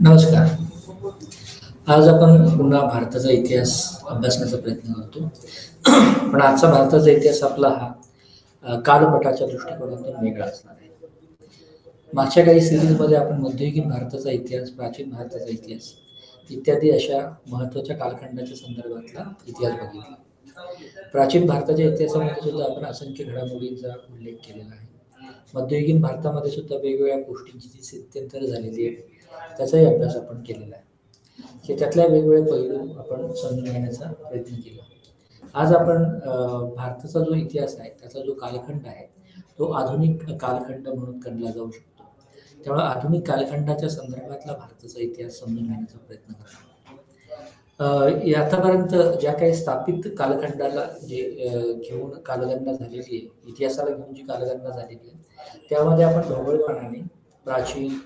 नमस्कार. आज आपण पुन्हा भारताचा इतिहास अभ्यासण्याचा प्रयत्न करतो. पण आजचा भारताचा इतिहास आपला हा कालपटाच्या दृष्टिकोनातून वेगळा असणार आहे. मागच्या काही सिरीजमध्ये आपण मध्ययुगीन भारताचा इतिहास, प्राचीन भारताचा इतिहास इत्यादी अशा महत्त्वाच्या कालखंडाच्या संदर्भातला इतिहास बघितला. प्राचीन भारताच्या इतिहासामध्ये सुद्धा आपण असंख्य घडामोडींचा उल्लेख केलेला आहे. मध्ययुगीन भारतामध्ये सुद्धा वेगवेगळ्या गोष्टींची जी स्थित्यंतर झालेली आहे त्याचाही अभ्यास आपण केलेला आहे. की त्यातल्या वेगवेगळे पैलू आपण समजून घेण्याचा प्रयत्न केला. आज आपण भारताचा जो इतिहास आहे त्याचा जो कालखंड आहे तो आधुनिक कालखंड म्हणून गणला जाऊ शकतो. त्यामुळे आधुनिक कालखंडाच्या संदर्भातला भारताचा इतिहास समजून घेण्याचा प्रयत्न करतो. आतापर्यंत ज्या काही स्थापित कालखंडाला जे घेऊन कालगणना झालेली आहे, इतिहासाला घेऊन जी कालगणना झालेली आहे त्यामध्ये आपण ढोबळपणाने प्राचीन,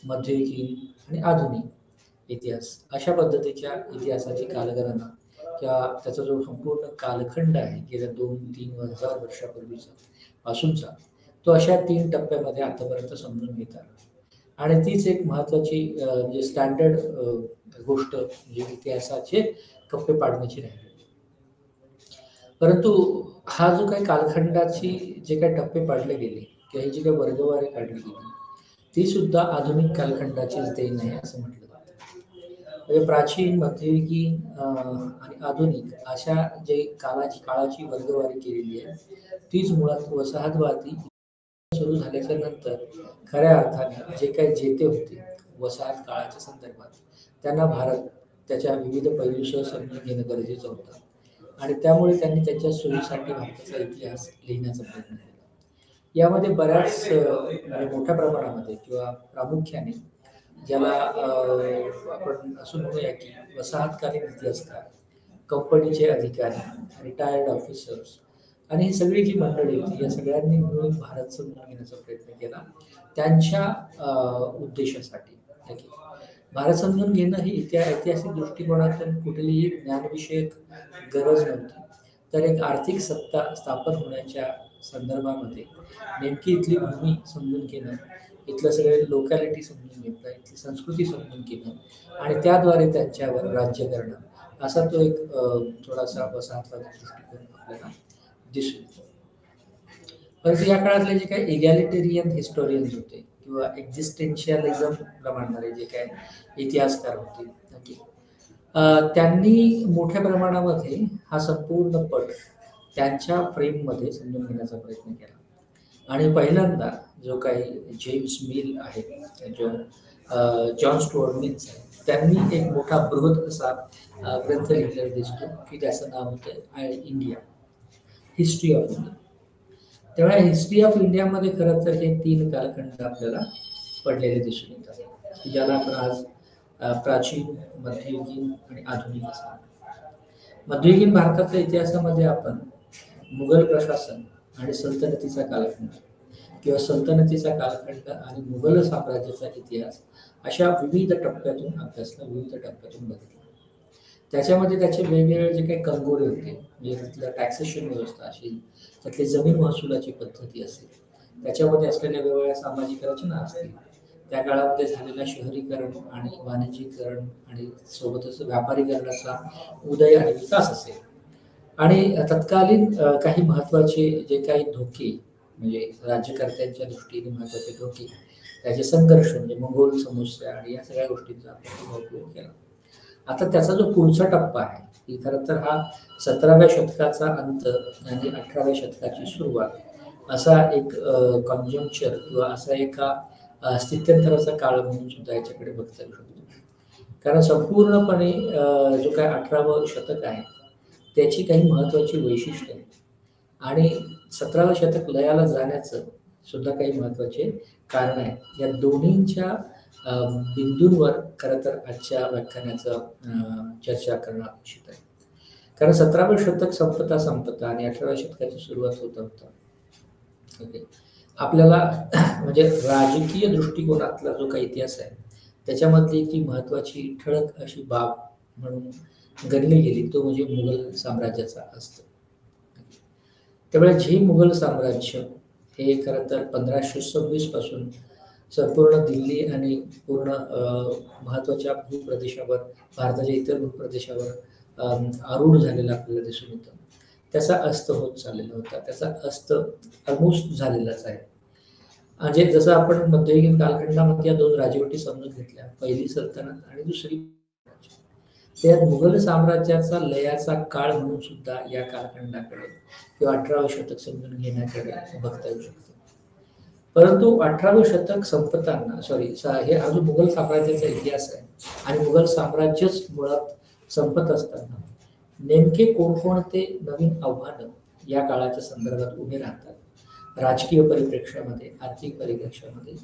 मध्ययुगीन आणि आधुनिक इतिहास अशा पद्धतीच्या इतिहासाची कालगणना किंवा त्याचा जो संपूर्ण कालखंड आहे गेल्या 2-3 हजार वर्षापूर्वीचा पासूनचा तो अशा 3 टप्प्यामध्ये आतापर्यंत समजून घेता आला. आणि तीच एक महत्त्वाची म्हणजे स्टँडर्ड गोष्ट म्हणजे इतिहासाचे कप्पे पाडण्याची राहिली. परंतु हा जो काही कालखंडाची जे काही टप्पे पाडले गेले किंवा ही जी काही वर्गवारी काढली गेली ती सुद्धा आधुनिक कालखंडाचीच देण आहे असं म्हटलं जातं. म्हणजे प्राचीन, मध्ययुगीन आणि आधुनिक अशा जे काळाची वर्गवारी केलेली आहे तीच मुळात वसाहतवादी सुरू झाल्याच्या नंतर खऱ्या अर्थाने जे काही जेते होते वसाहत काळाच्या संदर्भात त्यांना भारत त्याच्या विविध पैलूसह समजून घेणं गरजेचं होतं आणि त्यामुळे त्यांनी त्यांच्या सोयीसाठी भारताचा इतिहास लिहिण्याचा प्रयत्न केला. यामध्ये बऱ्याच म्हणजे मोठ्या प्रमाणामध्ये किंवा प्रामुख्याने ज्याला आपण असं म्हणूया की वसाहतकालीन इतिहासकार, कंपनीचे अधिकारी, रिटायर्ड ऑफिसर्स आणि ही सगळी जी मंडळी होती या सगळ्यांनी मिळून भारत समजून घेण्याचा प्रयत्न केला त्यांच्या उद्देशासाठी. ठीक आहे. भारत समजून घेणं ही ऐतिहासिक दृष्टिकोनातून कुठलीही ज्ञानविषयक गरज नव्हती, तर एक आर्थिक सत्ता स्थापन होण्याच्या संदर्भामध्ये नेमकी इथली भूमी समजून घेणं, इथलं सगळे लोकॅलिटी समजून घेणं, इथली संस्कृती समजून घेणं आणि त्याद्वारे त्यांच्यावर राज्य करणं असा तो एक थोडासा वसाहतवादी दृष्टिकोन आपल्याला दिसून येतो. परंतु या काळातले जे काही इगॅलिटेरियन हिस्टोरियन्स होते किंवा एक्झिस्टेन्शियलिझमला मानणारे जे काही इतिहासकार होते त्यांनी मोठ्या प्रमाणामध्ये हा संपूर्ण पट त्यांच्या फ्रेममध्ये समजून घेण्याचा प्रयत्न केला आणि पहिल्यांदा जो काही जेम्स मिल आहे जो जॉन स्टुअर्ट मिल्स आहे त्यांनी एक मोठा बृहत असा ग्रंथ लिहिलेला दिसतो की त्याचं नाव होतं इंडिया, हिस्ट्री ऑफ इंडिया. तेव्हा हिस्ट्री ऑफ इंडियामध्ये खरं तर हे 3 कालखंड आपल्याला पडलेले दिसून येतात की ज्याला आपण आज प्राचीन, मध्ययुगीन आणि आधुनिक असं म्हणतो. मध्ययुगीन भारताच्या इतिहासामध्ये आपण मुघल प्रशासन आणि सल्तनतीचा कालखंड किंवा सल्तनतीचा कालखंड आणि मुघल साम्राज्याचा इतिहास अशा विविध टप्प्यातून अभ्यासला, विविध टप्प्यातून बघितला. त्याच्यामध्ये त्याचे वेगवेगळे जे काही कंगोरे होते म्हणजे तिथलं टॅक्सेशन व्यवस्था असेल, त्यातली जमीन महसुलाची पद्धती असेल, त्याच्यामध्ये असलेल्या वेगवेगळ्या सामाजिक रचना असतील, त्या काळामध्ये झालेलं शहरीकरण आणि वाणिज्यीकरण आणि सोबतच व्यापारीकरणाचा उदय आणि विकास असेल आणि तत्कालीन काही महत्त्वाचे जे काही धोके म्हणजे राज्यकर्त्यांच्या दृष्टीने महत्त्वाचे धोके, त्याचे संघर्ष म्हणजे मंगोल समस्या आणि या सगळ्या गोष्टींचा आपण उपयोग केला. आता त्याचा जो पुढचा टप्पा आहे की खरं तर हा 17व्या शतकाचा अंत आणि 18व्या शतकाची सुरुवात असा एक कॉन्जंक्चर किंवा असा एका स्थित्यंतराचा काळ म्हणून सुद्धा याच्याकडे बघता येऊ शकतो. कारण संपूर्णपणे जो काही 18वं शतक आहे त्याची काही महत्त्वाची वैशिष्ट्ये आणि 17वं शतक लयाला जाण्याचं सुद्धा काही महत्त्वाचे कारण आहे. या दोन्हींच्या बिंदूंवर खरं तर आजच्या व्याख्यानाचं चर्चा करणं अपेक्षित आहे. कारण 17वं शतक संपता आणि 18व्या शतकाची सुरुवात होता ओके आपल्याला म्हणजे राजकीय दृष्टिकोनातला जो काही इतिहास आहे त्याच्यामधली जी महत्त्वाची ठळक अशी बाब म्हणून गणली गेली तो म्हणजे मुघल साम्राज्याचा असतो. त्यामुळे जे मुघल साम्राज्य हे खरं तर 1526 पासून संपूर्ण दिल्ली आणि पूर्ण महत्त्वाच्या भूप्रदेशावर, भारताच्या इतर भूप्रदेशावर आरूढ झालेला आपल्याला दिसून येतं. त्याचा अस्त होत चाललेला होता. त्याचा अस्त ऑलमोस्ट झालेलाच आहे. म्हणजे जसं आपण मध्ययुगीन कालखंडामध्ये या 2 राजवटी समजून घेतल्या. पहिली सल्तनत आणि दुसरी राज्य. त्यात मुघल साम्राज्याचा लयाचा काळ म्हणून सुद्धा या कालखंडाकडे किंवा 18वे शतक समजून घेण्याकडे बघता येऊ शकतं. परंतु 18वे शतक संपताना हे हा जो मुघल साम्राज्याचा इतिहास आहे आणि मुघल साम्राज्यच मुळात संपत असताना नेमके कोणकोणते नवीन आव्हानं या काळाच्या संदर्भात उभे राहतात राजकीय परिप्रेक्ष्यामध्ये, आर्थिक परिप्रेक्ष्यामध्ये,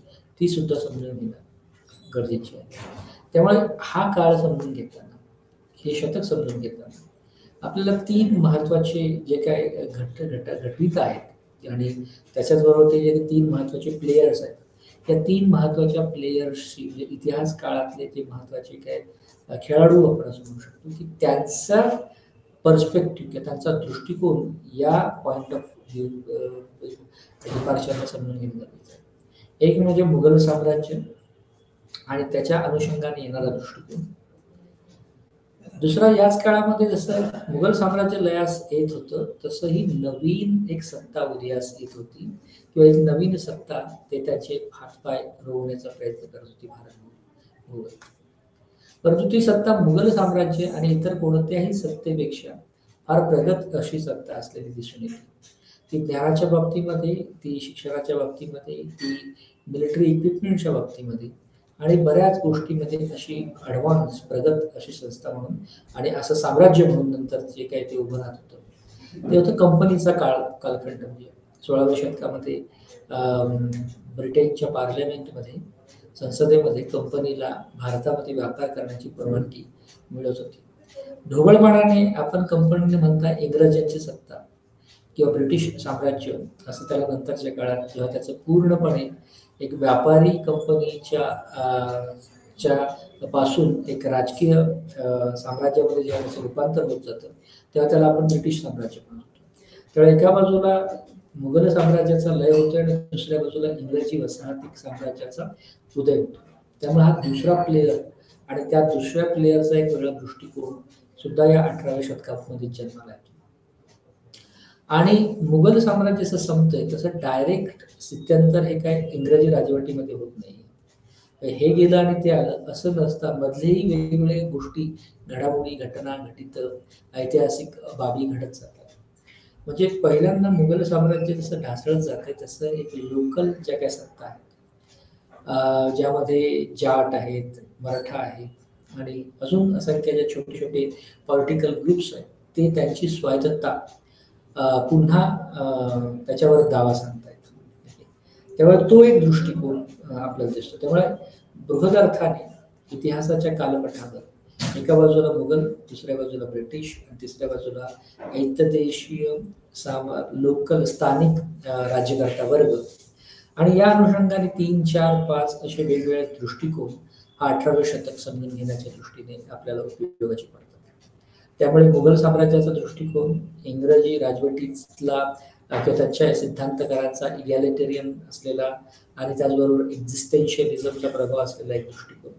ती सुद्धा समजून घेणं गरजेची आहे. त्यामुळे हा काळ समजून घेताना, हे शतक समजून घेताना आपल्याला 3 महत्त्वाचे जे काही घटित आहेत आणि त्याच्याचबरोबर ते जे 3 महत्त्वाचे प्लेयर्स आहेत, त्या 3 महत्त्वाच्या प्लेयर्सची म्हणजे इतिहास काळातले जे महत्त्वाचे काय खेळाडू आपण असं म्हणू शकतो, की त्यांचा पर्स्पेक्टिव्ह किंवा त्यांचा दृष्टिकोन या पॉइंट ऑफ व्ह्यू डिपार्चरला समजून घेणं गरजेचं आहे. एक म्हणजे मुघल साम्राज्य आणि त्याच्या अनुषंगाने येणारा दृष्टिकोन. दुसरा, याच काळामध्ये जसं मुघल साम्राज्य लयास येत होतं तसंही नवीन एक सत्ता उदयास येत होती किंवा एक नवीन सत्ता ते त्याचे हातपाय रोवण्याचा प्रयत्न करत होती भारत. परंतु ती सत्ता मुघल साम्राज्य आणि इतर कोणत्याही सत्तेपेक्षा फार प्रगत अशी सत्ता असलेली दिसून येते. ती ज्ञानाच्या बाबतीमध्ये, ती शिक्षणाच्या बाबतीमध्ये, ती मिलिटरी इक्विपमेंटच्या बाबतीमध्ये आणि बऱ्याच गोष्टीमध्ये अशी ॲडव्हान्स प्रगत अशी संस्था म्हणून आणि असं साम्राज्य म्हणून नंतर जे काही ते उभं राहत होतं ते होतं कंपनीचा कालखंड. म्हणजे 16व्या शतकामध्ये ब्रिटनच्या पार्लमेंटमध्ये, संसदेमध्ये कंपनीला भारतामध्ये व्यापार करण्याची परवानगी मिळत होती. ढोबळमानाने आपण कंपनीने म्हणता इंग्रजांची सत्ता किंवा ब्रिटिश साम्राज्य असं त्याला नंतरच्या काळात जेव्हा त्याचं पूर्णपणे एक व्यापारी कंपनीच्या पासून एक राजकीय साम्राज्यामध्ये जेव्हा त्याचं रूपांतर होत जातं तेव्हा त्याला आपण ब्रिटिश साम्राज्य म्हणतो. त्यावेळी एका बाजूला मुघल साम्राज्याचा लय होतो आणि दुसऱ्या बाजूला इंग्रजी वसाहती साम्राज्याचा उदय होतो. त्यामुळे हा दुसरा प्लेयर आणि त्या दुसऱ्या प्लेयरचा एक वेगळा दृष्टिकोन सुद्धा या 18व्या शतकामध्ये जन्माला येतो. आणि मुघल साम्राज्य जसं संपतंय तसं डायरेक्ट स्थित्यंतर हे काय इंग्रजी राजवटीमध्ये होत नाही. हे गेलं आणि ते आलं असं नसता मधलेही वेगवेगळ्या गोष्टी, घडामोडी, घटना, घटित ऐतिहासिक बाबी घडत जातात. म्हणजे पहिल्यांदा मुघल साम्राज्य जसं ढासळत जाते तसं एक लोकल ज्या काही सत्ता आहेत ज्यामध्ये जाट आहेत, मराठा आहेत आणि अजून असंख्य ज्या छोटे छोटे पॉलिटिकल ग्रुप्स आहेत ते त्यांची स्वायत्तता पुन्हा त्याच्यावर दावा सांगतायत. त्यामुळे तो एक दृष्टिकोन आपल्याला दिसतो. त्यामुळे बृहदर्थाने इतिहासाच्या कालपटावर एका बाजूला मुघल, दुसऱ्या बाजूला ब्रिटिश आणि तिसऱ्या बाजूला ऐतदेशीय लोकल स्थानिक राज्यकर्ता वर्ग आणि या अनुषंगाने 3, 4, 5 असे वेगवेगळे दृष्टिकोन हा 18वे शतक समजून घेण्याच्या दृष्टीने आपल्याला उपयोगाचे पडतात. त्यामुळे मुघल साम्राज्याचा दृष्टिकोन, इंग्रजी राजवटीतला किंवा त्यांच्या सिद्धांतकारांचा इगॅलिटेरियन असलेला आणि त्याचबरोबर एक्झिस्टेन्शियलिझमचा प्रभाव असलेला एक दृष्टिकोन,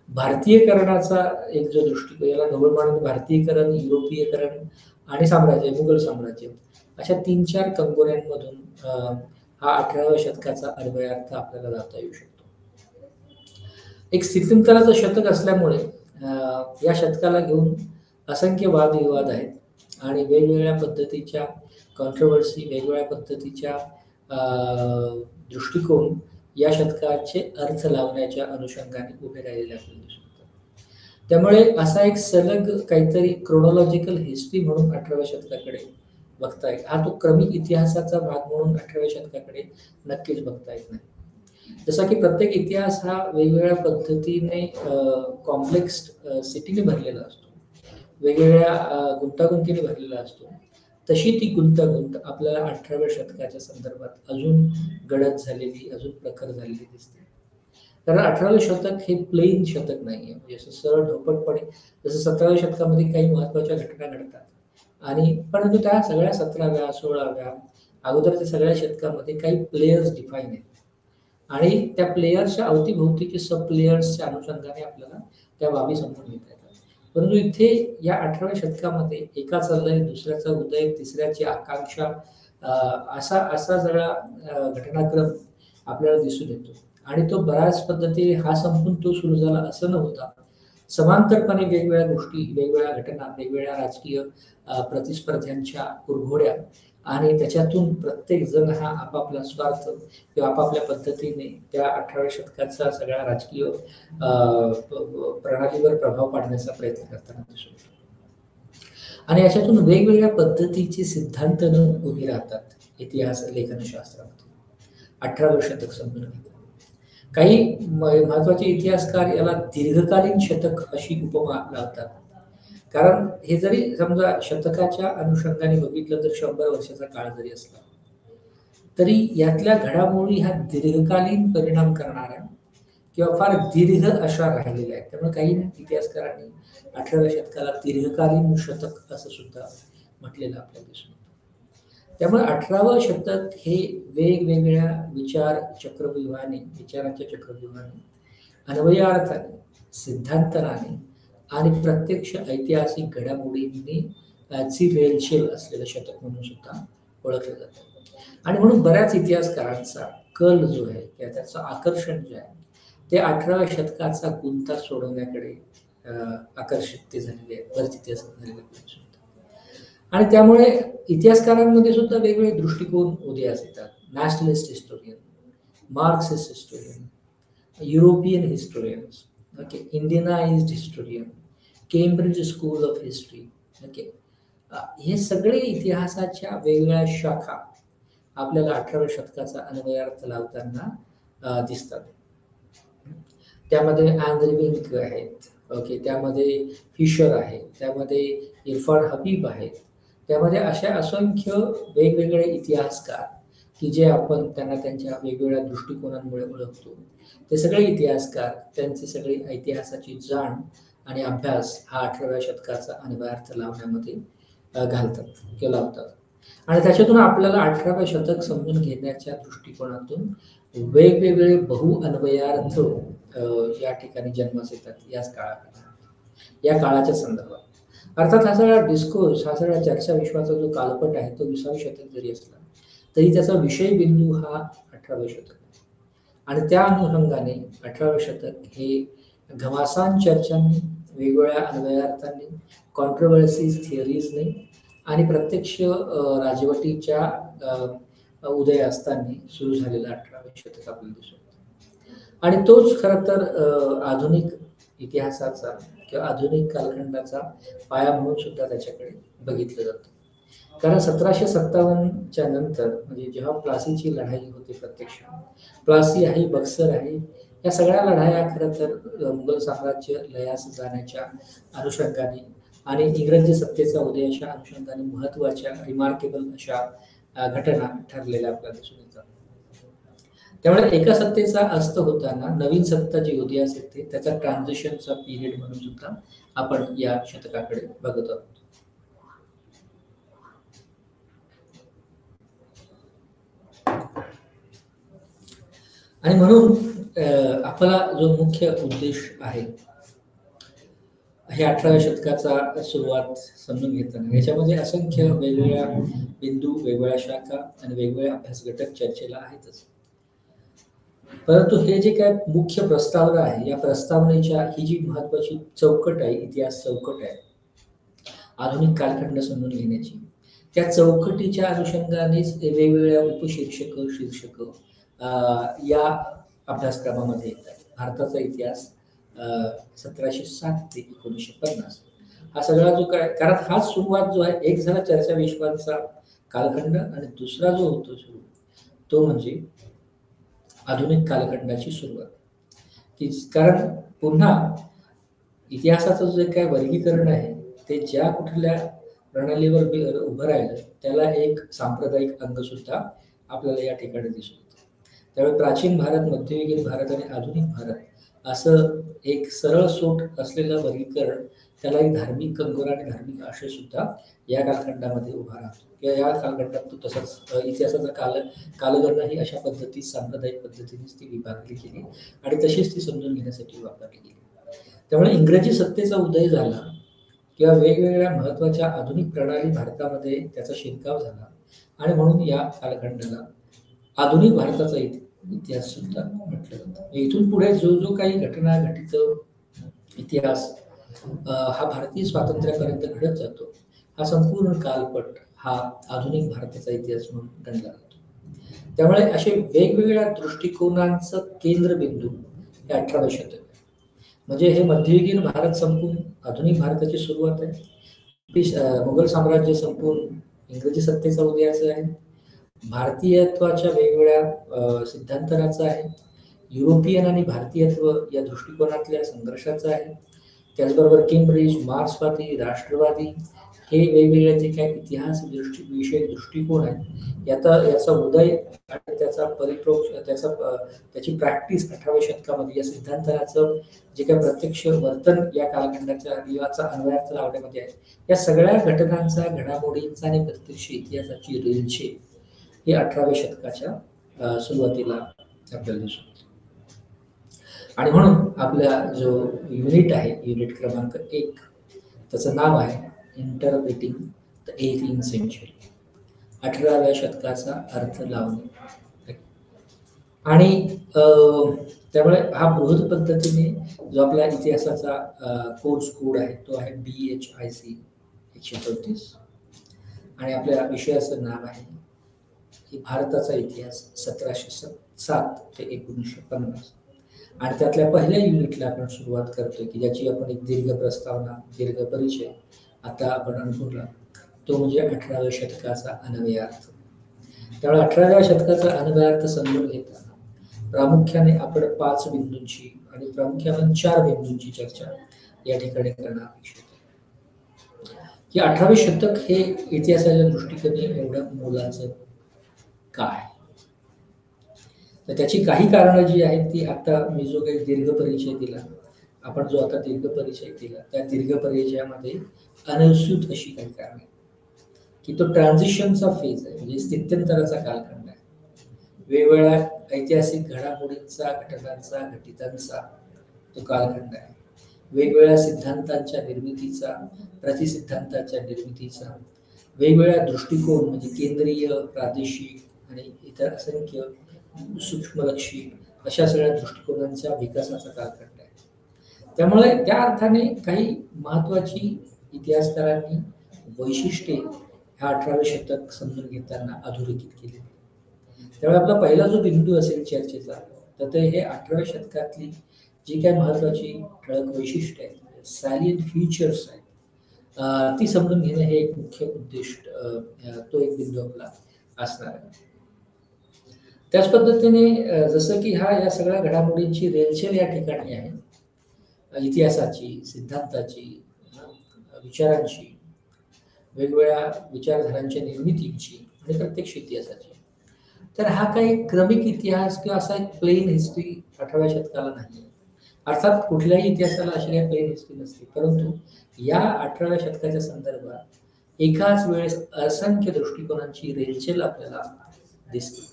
भारतीयकरणाचा एक जो दृष्टिकोन, याला ढोबळमानाने भारतीयकरण, युरोपीयकरण आणि साम्राज्य, मुघल साम्राज्य अशा 3-4 कंगोऱ्यांमधून हा 18व्या शतकाचा अन्वयार्थ आपल्याला लावता येऊ शकतो. एक स्थित्यंतराचं शतक असल्यामुळे या शतकाला घेऊन असंख्य वादविवाद आहेत आणि वेगवेगळ्या पद्धतीच्या कॉन्ट्रोवर्सी, वेगवेगळ्या पद्धतीच्या दृष्टिकोन या शतकाचे अर्थ लावण्याच्या अनुषंगाने उभे राहिलेले आपल्याला दिसू शकतात. त्यामुळे असा एक सलग काहीतरी क्रोनॉलॉजिकल हिस्ट्री म्हणून 18व्या शतकाकडे बघता येईल. हा तो क्रमिक इतिहासाचा भाग म्हणून 18व्या शतकाकडे नक्कीच बघता येत नाही. जसा की प्रत्येक इतिहास हा वेगवेगळ्या पद्धतीने कॉम्प्लेक्स सिटीने भरलेला असतो, वेगवेगळ्या गुंतागुंतीने भरलेला असतो, तशी ती गुंतागुंत आपल्याला 18व्या शतकाच्या संदर्भात अजून गडद झालेली, अजून प्रखर झालेली दिसते. कारण 18वे शतक हे प्लेन शतक नाही आहे. म्हणजे असं सरळ ढोपटपणे जसं 17व्या शतकामध्ये काही महत्त्वाच्या घटना घडतात आणि परंतु त्या सगळ्या 17व्या, 16व्या अगोदरच्या सगळ्या शतकामध्ये काही प्लेयर्स डिफाईन आहेत. आणि त्या प्लेयर्सच्या अवतीभोवतीचे सब प्लेयर्सच्या अनुषंगाने आपल्याला त्या बाबी समजून घेता येतात. परंतु इथे या 18व्या शतकामध्ये एकाचा लय, दुसऱ्याचा उदय, तिसऱ्याची आकांक्षा, असा असा सगळा घटनाक्रम आपल्याला दिसून येतो. आणि तो बऱ्याच पद्धतीने हा संपून तो सुरू झाला असं न होता समांतरपणे वेगवेगळ्या गोष्टी, वेगवेगळ्या घटना, वेगवेगळ्या राजकीय प्रतिस्पर्ध्यांच्या कुरघोड्या आणि त्याच्यातून प्रत्येक जण हा आपापला स्वार्थ किंवा आपापल्या पद्धतीने त्या 18व्या शतकाचा सगळा राजकीय प्रणालीवर प्रभाव पाडण्याचा प्रयत्न करताना दिसून येतो. आणि याच्यातून वेगवेगळ्या पद्धतीचे सिद्धांत उभी राहतात इतिहास लेखनशास्त्रामध्ये 18वं शतक समजून घेतात. काही महत्वाचे इतिहासकार याला दीर्घकालीन शतक अशी उपमा लावतात. कारण हे जरी समजा शतकाच्या अनुषंगाने बघितलं तर 100 वर्षाचा काळ जरी असला तरी यातल्या घडामोडी ह्या दीर्घकालीन परिणाम करणाऱ्या किंवा फार दीर्घ अशा राहिलेल्या आहेत. त्यामुळे काही इतिहासकारांनी 18व्या शतकाला दीर्घकालीन शतक असं सुद्धा म्हटलेलं आपल्याला दिसून येतं. त्यामुळे 18वं शतक हे वेगवेगळ्या विचारांच्या चक्रव्यूहाने, अन्वयार्थाने, सिद्धांतनाने आणि प्रत्यक्ष ऐतिहासिक घडामोडींनी ची रेलचेल असलेलं शतक म्हणून सुद्धा ओळखलं जातं. आणि म्हणून बऱ्याच इतिहासकारांचा कल जो आहे किंवा त्याचं आकर्षण जे आहे ते 18व्या शतकाचा गुंता सोडवण्याकडे आकर्षित ते झालेले आहेत. बरेच इतिहासात झालेले आहेत. आणि त्यामुळे इतिहासकारांमध्ये सुद्धा वेगवेगळे दृष्टिकोन उदयास येतात. Nationalist historian, marxist historian, European historians, okay, Indianised historian, Cambridge school of history, okay, हे सगळे इतिहासाच्या वेगवेगळ्या शाखा आपल्याला 18व्या शतकाचा अन्वयार्थ लावताना दिसतात. त्यामध्ये अँग्रीविंक आहेत, ओके, त्यामध्ये फिशर आहे, त्यामध्ये इरफान हबीब आहेत, त्यामध्ये अशा असंख्य वेगवेगळे इतिहासकार की जे आपण त्यांना त्यांच्या वेगवेगळ्या दृष्टिकोनांमुळे ओळखतो. ते सगळे इतिहासकार त्यांची सगळी इतिहासाची जाण आणि अभ्यास हा 18व्या शतकाचा अन्वयार्थ लावण्यामध्ये घालतात किंवा लावतात. आणि त्याच्यातून आपल्याला 18व्या शतक समजून घेण्याच्या दृष्टिकोनातून वेगवेगळे बहुअन्वयार्थ या ठिकाणी जन्मास येतात या काळाच्या संदर्भात. अर्थात हा सगळा डिस्कोर्स, हा सगळा चर्चा विश्वाचा जो कालपट आहे तो 20व्या शतक जरी असला तरी त्याचा विषय बिंदू हा 18व्या शतक आहे. आणि त्या अनुषंगाने 18व्या शतक हे घमासान चर्चांनी, वेगवेगळ्या अन्वयार्थांनी, कॉन्ट्रोवर्सीज, थिअरीजने आणि प्रत्यक्ष राजवटीच्या उदय असताना सुरू झालेलं 18वं शतक आपल्याला दिसून येतं. आणि तोच खरं तर आधुनिक इतिहासाचा किंवा आधुनिक कालखंडाचा पाया म्हणून सुद्धा त्याच्याकडे बघितलं जातं. कारण 1757च्या नंतर म्हणजे जेव्हा प्लासीची लढाई होते, प्रत्यक्ष प्लासी आहे, बक्सर आहे, या सगळ्या लढाया खरं तर मुघल साम्राज्य लयास जाण्याच्या अनुषंगाने आणि इंग्रजी सत्तेचा उदयाच्या अनुषंगाने महत्वाच्या रिमार्केबल अशा घटना ठरलेल्या आपल्याला दिसून येतात. त्यामुळे एका सत्तेचा अस्त होताना नवीन सत्ता जी उदयास येते त्याचा ट्रान्झिशनचा पिरियड म्हणून सुद्धा आपण या शतकाकडे बघत आहोत. आणि म्हणून आपला जो मुख्य उद्देश आहे हे 18व्या शतकाचा सुरुवात समजून घेताना याच्यामध्ये असंख्य वेगवेगळ्या बिंदू, वेगवेगळ्या शाखा आणि वेगवेगळे अभ्यास घटक चर्चेला आहेतच. परंतु हे जे काय मुख्य प्रस्तावना आहे, या प्रस्तावनेच्या ही जी महत्वाची चौकट आहे, इतिहास चौकट आहे आधुनिक कालखंड समजून घेण्याची, त्या चौकटीच्या अनुषंगानेच वेगवेगळ्या उपशीर्षक, शीर्षक या अभ्यासक्रमामध्ये येतात. भारताचा इतिहास 1707 ते 1950 हा सगळा जो काय, कारण हा सुरुवात जो आहे, एक झाला चर्चा विश्वाचा कालखंड आणि दुसरा जो होतो सुरू तो म्हणजे आधुनिक कालखंडाची सुरुवात. की कारण पुन्हा इतिहासाचं जे काय वर्गीकरण आहे ते ज्या कुठल्या प्रणालीवर उभं राहिलं त्याला एक सांप्रदायिक अंग सुद्धा आपल्याला या ठिकाणी दिसून येतं. त्यामुळे प्राचीन भारत, मध्ययुगीन भारत आणि आधुनिक भारत असं एक सरळ सोट असलेलं वर्गीकरण त्याला एक धार्मिक कंगोरा आणि धार्मिक आशय सुद्धा या कालखंडामध्ये उभा राहतो किंवा या कालखंडात तो तसाच इतिहासाचा कालगणना ही अशा पद्धती सांप्रदायिक पद्धतीनेच ती विभागली गेली आणि तशीच ती समजून घेण्यासाठी वापरली गेली. त्यामुळे इंग्रजी सत्तेचा उदय झाला किंवा वेगवेगळ्या महत्वाच्या आधुनिक प्रणाली भारतामध्ये त्याचा शिरकाव झाला आणि म्हणून या कालखंडाला आधुनिक भारताचा इतिहास सुद्धा म्हटलं जातं. इथून पुढे जो जो काही घटना घटित इतिहास हा भारतीय स्वातंत्र्यापर्यंत घडत जातो, हा संपूर्ण कालपट हा आधुनिक भारताचा इतिहास म्हणून गणला जातो. त्यामुळे असे वेगवेगळ्या दृष्टिकोनांचं केंद्रबिंदू हे 18वे शतक. म्हणजे हे मध्ययुगीन भारत संपून आधुनिक भारताची सुरुवात आहे. मुघल साम्राज्य संपून इंग्रजी सत्तेचा उदयाचा आहे. भारतीयत्वाच्या वेगवेगळ्या सिद्धांतनाचा आहे. युरोपियन आणि भारतीयत्व या दृष्टिकोनातल्या संघर्षाचा आहे. त्याचबरोबर केम्ब्रिज, मार्क्सवादी, राष्ट्रवादी हे वेगवेगळे जे काही इतिहास विषयक दृष्टिकोन आहे याचा उदय आणि त्याचा त्याची प्रॅक्टिस 18व्या शतकामध्ये या सिद्धांतनाचं जे काही प्रत्यक्ष वर्तन या कालखंडाच्या याचा अन्वयार्थ लावण्यामध्ये आहे, या सगळ्या घटनांचा, घडामोडींचा आणि प्रत्यक्ष इतिहासाची रेलचे हे 18व्या शतकाच्या सुरुवातीला आपल्याला दिसून. आणि म्हणून आपला जो युनिट आहे, युनिट क्रमांक 1, त्याचं नाव आहे इंटरप्रिटिंग द 18th सेंचुरी, 18व्या शतकाचा अर्थ लावणे. आणि त्यामुळे हा बृहद पद्धतीने जो आपल्या इतिहासाचा कोर्स कोड आहे तो आहे BHIC 134 आणि आपल्या विषयाचं नाव आहे की भारताचा इतिहास 1707 ते 1950. आणि त्यातल्या पहिल्या युनिटला आपण सुरुवात करतोय की ज्याची आपण एक दीर्घ प्रस्तावना, दीर्घ परिचय आता आपण अनुभवला, तो म्हणजे 18व्या शतकाचा अन्वयार्थ. त्यामुळे 18व्या शतकाचा अन्वयार्थ समजून घेताना प्रामुख्याने आपण 5 बिंदूंची आणि प्रामुख्याने 4 बिंदूंची चर्चा या ठिकाणी करणं अपेक्षित आहे. की 18वे शतक हे इतिहासाच्या दृष्टीकोने एवढं मोलाचं काय? तर त्याची काही कारणं जी आहेत ती आता मी जो काही दीर्घ परिचय दिला, आपण जो आता दीर्घ परिचय दिला, त्या दीर्घ परिचयामध्ये अनुस्यूत अशी काही कारण आहे की तो ट्रान्झिशनचा फेज आहे, म्हणजे स्थित्यंतराचा कालखंड आहे. वेगवेगळ्या ऐतिहासिक घडामोडींचा, घटनांचा, घटितांचा तो कालखंड आहे. वेगवेगळ्या सिद्धांतांच्या निर्मितीचा, प्रतिसिद्धांताच्या निर्मितीचा, वेगवेगळ्या दृष्टिकोन म्हणजे केंद्रीय, प्रादेशिक आणि इतर असंख्य सूक्ष्मलक्षी अशा सगळ्या दृष्टिकोनांच्या विकासाचा कालखंड आहे. त्यामुळे त्या अर्थाने काही महत्वाची इतिहासकारांनी वैशिष्ट्ये ह्या 18वे शतक समजून घेताना अधोरेखित केली. त्यामुळे आपला पहिला जो बिंदू असेल चर्चेचा, तर ते हे 18व्या शतकातली जी काही महत्वाची ठळक वैशिष्ट्ये आहेत, सॅलियंट फीचर्स आहेत, ती समजून घेणं हे एक मुख्य उद्दिष्ट, तो एक बिंदू आपला असणार आहे. त्याच पद्धतीने जसं की या सगळ्या घडामोडींची रेलचेल या ठिकाणी आहे, इतिहासाची, सिद्धांताची, विचारांची, वेगवेगळ्या विचारधारांच्या निर्मितीची आणि प्रत्यक्ष इतिहासाची. तर हा काही क्रमिक इतिहास किंवा असा एक प्लेन हिस्ट्री 18व्या शतकाला नाही. अर्थात कुठल्याही इतिहासाला अशी काही प्लेन हिस्ट्री नसते, परंतु या 18व्या शतकाच्या संदर्भात एकाच वेळेस असंख्य दृष्टिकोनांची रेलचेल आपल्याला दिसते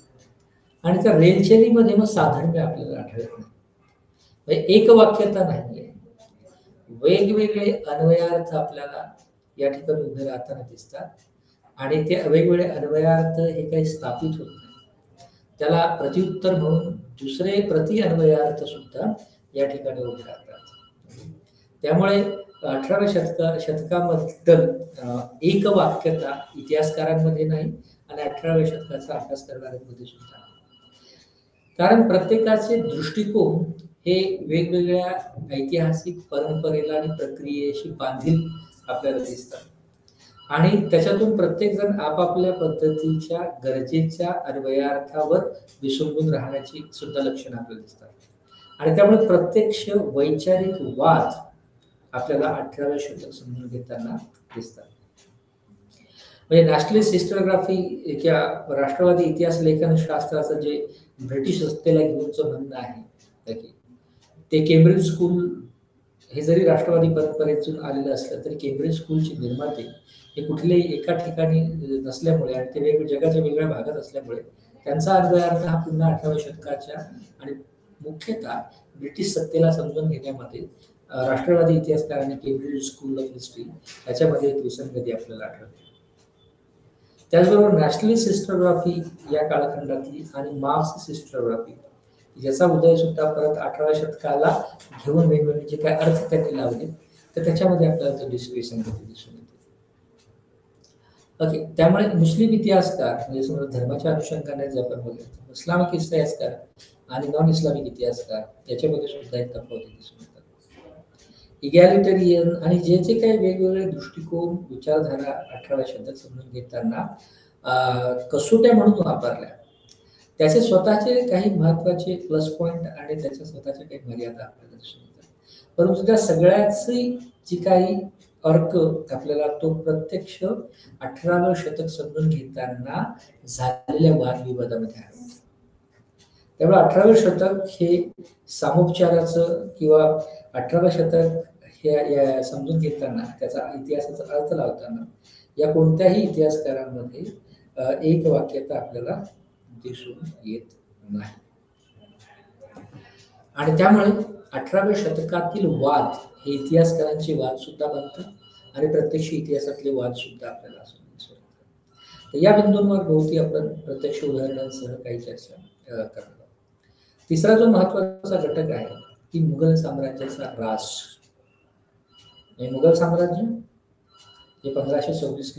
आणि त्या रेलचेलीमध्ये मग साधर्म्य आपल्याला आढळत नाही. एक वाक्यता नाहीये, वेगवेगळे अन्वयार्थ आपल्याला या ठिकाणी उभे राहताना दिसतात आणि ते वेगवेगळे अन्वयार्थ हे काही स्थापित होत नाही. त्याला प्रत्युत्तर म्हणून दुसरे प्रति अन्वयार्थ सुद्धा या ठिकाणी उभे राहतात. त्यामुळे 18व्या शतकाबद्दल एक वाक्यता इतिहासकारांमध्ये नाही आणि 18व्या शतकाचा अभ्यास करणाऱ्यांमध्ये सुद्धा. कारण प्रत्येकाचे दृष्टिकोन हे वेगवेगळ्या ऐतिहासिक परंपरेला आणि प्रक्रियेशी बांधील आपल्याला दिसतात आणि त्याच्यातून प्रत्येक जण आपापल्या पद्धतीच्या गरजेच्या अन्वयार्थावर विसंबून राहण्याची सुद्धा लक्षणं आपल्याला दिसतात. आणि त्यामुळे प्रत्यक्ष वैचारिक वाद आपल्याला 18व्या शतक समजून घेताना दिसतात. म्हणजे नॅशनलिस्ट हिस्टोग्राफी किंवा राष्ट्रवादी इतिहास लेखन शास्त्राचं जे ब्रिटिश सत्तेला घेऊनचं म्हणणं आहे, ते केम्ब्रिज स्कूल हे जरी राष्ट्रवादी परंपरेतून आलेलं असलं तरी केम्ब्रिज स्कूलचे निर्माते हे कुठल्याही एका ठिकाणी नसल्यामुळे आणि ते जगाच्या वेगळ्या भागात असल्यामुळे त्यांचा अर्थ हा पुन्हा 18व्या शतकाच्या आणि मुख्यतः ब्रिटिश सत्तेला समजून घेण्यामध्ये राष्ट्रवादी इतिहासकार आणि केम्ब्रिज स्कूल ऑफ हिस्ट्री याच्यामध्ये एक विसंगती आपल्याला आढळते. त्याचबरोबर नॅशनलिस्ट हिस्टोग्राफी या कालखंडातली आणि मार्क्स हिस्टोग्राफी ज्याचा उदय सुद्धा परत 18व्या शतकाला घेऊन वेगवेगळे जे काय अर्थ त्यांनी लावले तर त्याच्यामध्ये आपल्याला विसंगती दिसून येते. ओके, त्यामुळे मुस्लिम इतिहासकार म्हणजे समजा धर्माच्या अनुषंगाने जर आपण बघितलं इस्लामिक इतिहासकार आणि नॉन इस्लामिक इतिहासकार त्याच्यामध्ये सुद्धा एक तफावत दिसून येतात. इगॅलिटरियन आणि जे जे काही वेगवेगळे दृष्टिकोन विचारधारा 18व्या शतक समजून घेताना कसोट्या म्हणून वापरल्या त्याचे स्वतःचे काही महत्वाचे प्लस पॉइंट आणि त्याच्या स्वतःच्या काही मर्यादा आपल्याला दिसून येतात. परंतु त्या सगळ्याची जी काही अर्क आपल्याला तो प्रत्यक्ष 18व्या शतक समजून घेताना झालेल्या वादविवादामध्ये आहे. त्यामुळे 18व्या शतक हे सामोपचाराचं किंवा 18व्या शतक हे समजून घेताना त्याचा इतिहासाचा अर्थ लावताना या कोणत्याही इतिहासकारांमध्ये एक वाक्यता आपल्याला दिसून येत नाही. आणि त्यामुळे 18व्या शतकातील वाद हे इतिहासकारांचे वाद सुद्धा बनतात आणि प्रत्यक्ष इतिहासातले वाद सुद्धा आपल्याला दिसून येतात. तर या बिंदूंवर बहुती आपण प्रत्यक्ष उदाहरणांसह काही चर्चा करणार. तिसरा जो महत्वाचा घटक आहे ती मुघल साम्राज्याचा ऱ्हास. मुघल साम्राज्य हे 1526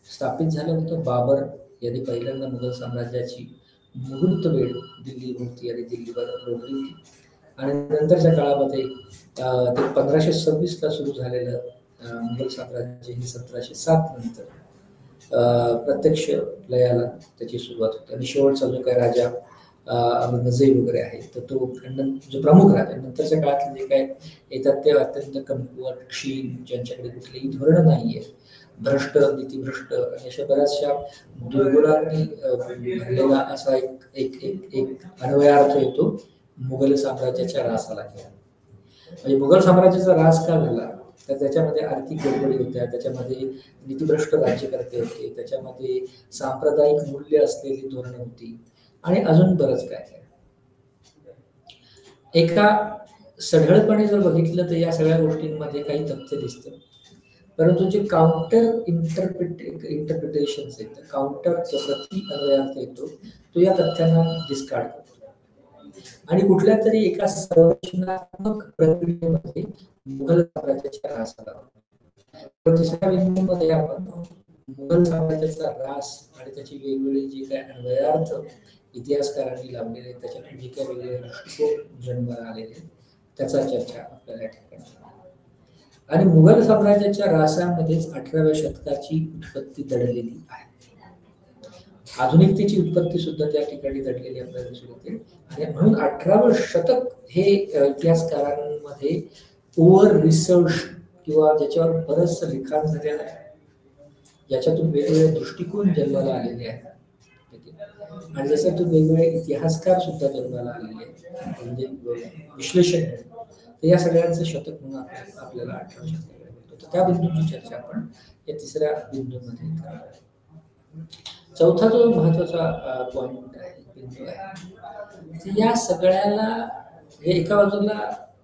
स्थापित झालं होतं. बाबर यांनी पहिल्यांदा मुघल साम्राज्याची मुहूर्त वेळ दिल्ली होती आणि दिल्लीवर रोखली होती आणि नंतरच्या काळामध्ये ते 1526 सुरू झालेलं मुघल साम्राज्य हे 1707 नंतर प्रत्यक्ष लयाला त्याची सुरुवात होते आणि शेवटचा जो काही राजा नजई वगैरे आहे तर तो जो प्रमुख राजा नंतरच्या काळातले जे काय येतात ते अत्यंत कमकुवत क्षीण ज्यांच्याकडे कुठलीही धोरण नाहीये भ्रष्ट नीतिभ्रष्ट आणि अशा बऱ्याचशा दुर्गुणांनी भरलेला असा एक अन्वयार्थ येतो मुघल साम्राज्याच्या ऱ्हासाला घ्या. म्हणजे मुघल साम्राज्याचा ऱ्हास का झाला तर त्याच्यामध्ये आर्थिक गडबडी होत्या, त्याच्यामध्ये नीतिभ्रष्ट राज्यकर्ते होते, त्याच्यामध्ये सांप्रदायिक मूल्य असलेली धोरणं होती आणि अजून बरंच काय काय. एका सढळपणे जर बघितलं तर या सगळ्या गोष्टींमध्ये काही तथ्य दिसतं परंतु जे काउंटर इंटरप्रिटेशन आहेत काउंटरचा प्रति अन्वयार्थ येतो तो या तथ्यांना डिस्कार्ड करतो आणि कुठल्या तरी एका संरचनात्मक प्रक्रियेमध्ये मुघल साम्राज्याच्या ऱ्हासाला तिसऱ्या बिंदूमध्ये आपण मुघल साम्राज्याचा ऱ्हास आणि त्याची वेगवेगळी जी काय अन्वयार्थ इतिहासकारांनी लावलेले त्याच्यातून जे काही वेगवेगळे दृष्टिकोन जन्माला आलेले त्याचा चर्चा आपल्याला या ठिकाणी. आणि मुघल साम्राज्याच्या ऱ्हासामध्येच 18व्या शतकाची उत्पत्ती दडलेली आहे. आधुनिकतेची उत्पत्ती सुद्धा त्या ठिकाणी दडलेली आपल्याला दिसून येते आणि म्हणून 18वं शतक हे इतिहासकारांमध्ये ओव्हर रिसर्च किंवा ज्याच्यावर बरंच लिखाण झालेलं आहे याच्यातून वेगवेगळे दृष्टिकोन जन्माला आलेले आहेत आणि जसं वेगवेगळे इतिहासकार सुद्धा जन्माला आलेले आहेत म्हणजे विश्लेषण तर या सगळ्यांचं शतक म्हणून आपल्याला 18व्या शतकाकडे मिळतो. तर त्या बिंदूची चर्चा आपण या तिसऱ्या बिंदूमध्ये करणार. चौथा जो महत्वाचा पॉइंट आहे बिंदू आहे या सगळ्याला हे एका बाजूला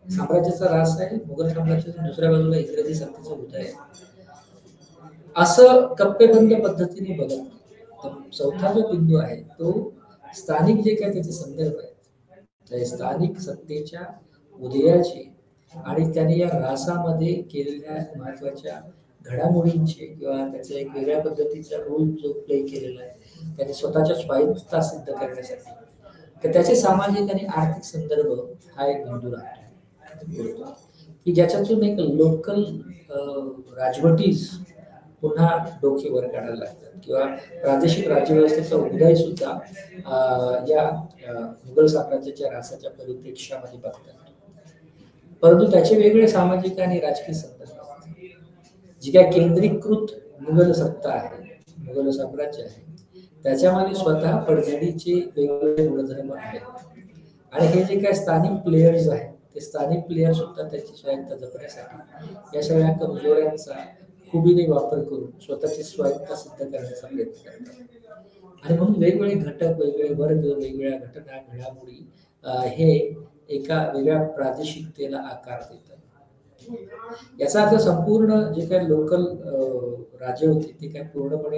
साम्राज्याचा ऱ्हास आहे मुघल साम्राज्याचा दुसऱ्या बाजूला इंग्रजी सत्तेचा उदय आहे असं कप्पेबंद पद्धतीने बघत नाही. तर चौथा जो बिंदू आहे तो स्थानिक जे काय त्याचे संदर्भ आहेत स्थानिक सत्तेच्या उदयाचे आणि त्याने या ऱ्हासामध्ये केलेल्या महत्वाच्या घडामोडींचे किंवा त्याचा एक वेगळ्या पद्धतीचा रोल जो प्ले केलेला आहे त्याने स्वतःच्या स्वायत्तता सिद्ध करण्यासाठी तर त्याचे सामाजिक आणि आर्थिक संदर्भ हा एक बिंदू राहतो की ज्याच्यातून एक लोकल राजवटीज पुन्हा डोके वर काढायला लागतात किंवा प्रादेशिक राज्यव्यवस्थेचा उदय सुद्धा या मुघल साम्राज्याच्या ऱ्हासाच्या परिप्रेक्ष्यामध्ये बघतात. परंतु त्याचे वेगळे सामाजिक आणि राजकीय संदर्भ जी काय केंद्रीकृत मुघल सत्ता आहे मुघल साम्राज्य आहे त्याच्यामध्ये स्वतः पडझडीचे वेगवेगळे गुणधर्म आहेत आणि हे जे काय स्थानिक प्लेयर्स आहेत ते स्थानिक प्लेयर सुद्धा त्याची स्वायत्ता जपण्यासाठी या सगळ्या कमजोऱ्यांचा खुबीने वापर करून स्वतःची स्वायत्ता सिद्ध करण्याचा प्रयत्न करतात. आणि म्हणून वेगवेगळे घटक, वेगवेगळे वर्ग, वेगवेगळ्या घटना, घडामोडी हे एका वेगळ्या प्रादेशिकतेला आकार देतात. याचा अर्थ संपूर्ण जे काही लोकल राज्य होते ते काय पूर्णपणे